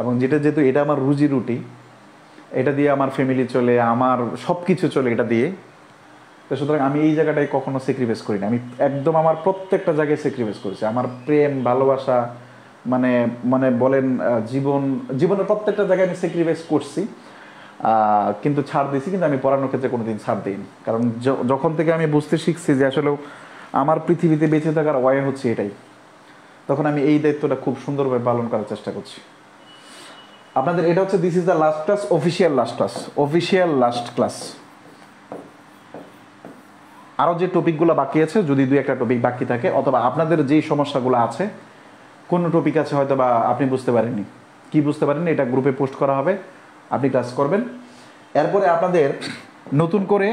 এবং যেহেতু এটা আমার রুজি রুটি, এটা দিয়ে আমার ফ্যামিলি চলে, আমার সব কিছু চলে এটা দিয়ে, তো সুতরাং আমি এই জায়গাটায় কখনো স্যাক্রিফাইস করি না। আমি একদম আমার প্রত্যেকটা জায়গায় স্যাক্রিফাইস করেছি। আমার প্রেম, ভালোবাসা, মানে বলেন জীবনের প্রত্যেকটা জায়গায় আমি স্যাক্রিফাইস করছি, কিন্তু ছাড় দিয়েছি। কিন্তু আমি পড়ানোর ক্ষেত্রে কোনোদিন ছাড় দিইনি, কারণ যখন থেকে আমি বুঝতে শিখছি যে আসলে আমার পৃথিবীতে বেঁচে থাকার ওয়ে হচ্ছে এটাই, তখন আমি এই দায়িত্বটা খুব সুন্দরভাবে পালন করার চেষ্টা করছি। আপনাদের এটা হচ্ছে this is the last class, official last class. আরও যে টপিকগুলো বাকি আছে, যদি 2-1টা টপিক বাকি থাকে, অথবা আপনাদের যেই সমস্যাগুলো আছে, কোনো টপিক আছে হয়তো বা আপনি বুঝতে পারেননি, কি বুঝতে পারেননি, এটা গ্রুপে পোস্ট করা হবে, আপনি ক্লাস করবেন। এরপরে আপনাদের নতুন করে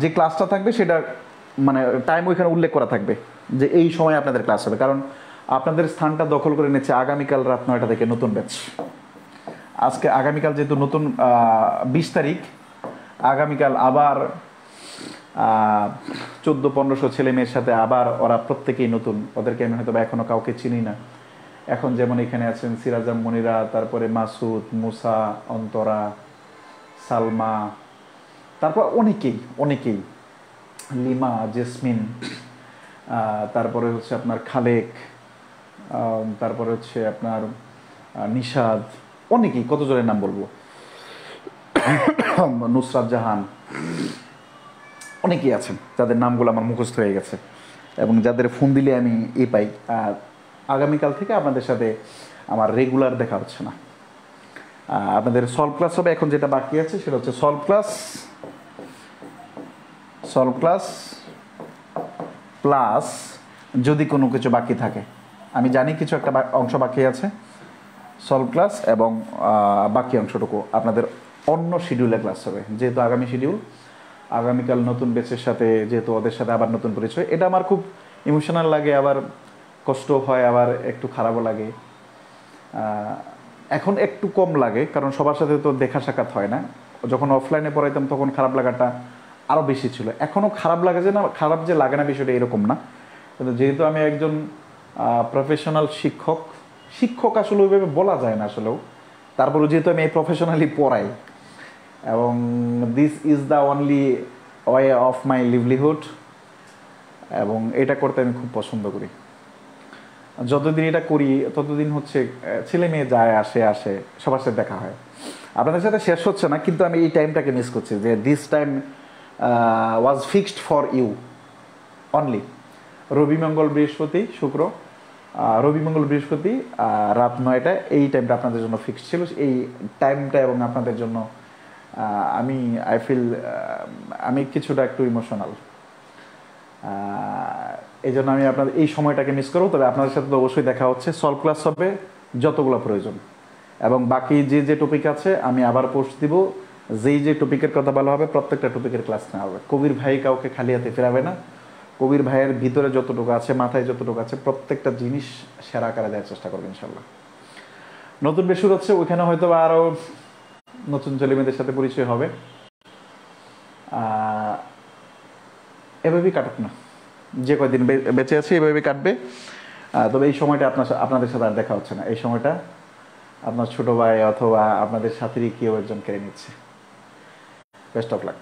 যে ক্লাসটা থাকবে সেটা মানে টাইম ওইখানে উল্লেখ করা থাকবে যে এই সময় আপনাদের ক্লাস হবে, কারণ আপনাদের স্থানটা দখল করে নিচ্ছে আগামীকাল রাত 9টা থেকে নতুন ব্যাচ। আগামীকাল যেহেতু নতুন 20 তারিখ, আগামীকাল আবার 1400-1500 ছেলে মেয়ের সাথে আবার ওরা প্রত্যেকেই নতুন, ওদেরকে আমি হয়তো এখনও কাউকে চিনি না। এখন যেমন এখানে আছেন সিরাজাম মনিরা, তারপরে মাসুদ, মুসা, অন্তরা, সালমা, তারপর অনেকেই লিমা, জেসমিন, তারপরে হচ্ছে আপনার খালেক, তারপরে হচ্ছে আপনার নিশাদ, অনেকেই, কত জনের নাম বলবো, নুসরাত জাহান, অনেকেই আছেন যাদের নামগুলো আমার মুখস্থ হয়ে গেছে এবং যাদের ফোন দিলে আমি পাই। আর আগামীকাল থেকে আপনাদের সাথে আমার রেগুলার দেখা হচ্ছে না, আপনাদের সলভ ক্লাস হবে। এখন যেটা বাকি আছে সেটা হচ্ছে সলভ ক্লাস প্লাস যদি কোনো কিছু বাকি থাকে, আমি জানি কিছু একটা অংশ বাকি আছে, সলভ ক্লাস এবং বাকি অংশটুকু আপনাদের অন্য শিডিউলে ক্লাস হবে। যেহেতু আগামী শিডিউল, আগামীকাল নতুন বেচের সাথে যেহেতু ওদের সাথে আবার নতুন পরিচয়, এটা আমার খুব ইমোশনাল লাগে, আবার কষ্ট হয়, আবার একটু খারাপও লাগে। এখন একটু কম লাগে কারণ সবার সাথে তো দেখা সাক্ষাৎ হয় না। যখন অফলাইনে পড়াইতাম তখন খারাপ লাগাটা আরও বেশি ছিল। এখনও খারাপ লাগে যে না, খারাপ যে লাগে না বিষয়টা এরকম না, কিন্তু যেহেতু আমি একজন প্রফেশনাল শিক্ষক আসলে ওইভাবে বলা যায় না আসলেও, তারপরেও যেহেতু আমি এই প্রফেশনালি পড়াই এবং this is the only way of my livelihood, এবং এটা করতে আমি খুব পছন্দ করি। যতদিন এটা করি ততদিন হচ্ছে ছেলে মেয়ে যায় আসে সবার সাথে দেখা হয়। আপনাদের সাথে শেষ হচ্ছে না, কিন্তু আমি এই টাইমটাকে মিস করছি যে this time was fixed for you only. রবি মঙ্গল বৃহস্পতি শুক্র, রবি মঙ্গল বৃহস্পতি রাত 9টায় এই টাইমটা আপনাদের জন্য ফিক্সড ছিল। এই টাইমটা এবং আপনাদের জন্য আই ফিল আমি কিছুটা একটু ইমোশনাল, এই জন্য আমি আপনাদের এই সময়টাকে মিস করবো। তবে আপনাদের সাথে তো অবশ্যই দেখা হচ্ছে। সলভ ক্লাস হবে যতগুলো প্রয়োজন, এবং বাকি যে টপিক আছে আমি আবার পোস্ট দিব। যে টপিকের কথা বলা হবে প্রত্যেকটা টপিকের ক্লাস নেওয়া হবে। কবির ভাই কাউকে খালি হাতে ফেরাবে না। কবির ভাইয়ের ভিতরে যতটুকু আছে, মাথায় যতটুকু আছে, প্রত্যেকটা জিনিস সেরা আকারে দেওয়ার চেষ্টা করবে ইনশাল্লাহ। নতুন বেশ শুরু হচ্ছে, ওইখানে হয়তো আরও নতুন ছেলেমেয়েদের সাথে পরিচয় হবে। এভাবেই কাটুক না, যে কয়দিন বেঁচে আছে এভাবেই কাটবে। তবে এই সময়টা আপনাদের সাথে আর দেখা হচ্ছে না। এই সময়টা আপনার ছোট ভাই অথবা আপনাদের সাথেরই কেউ একজন কেড়ে নিচ্ছে। Best of luck.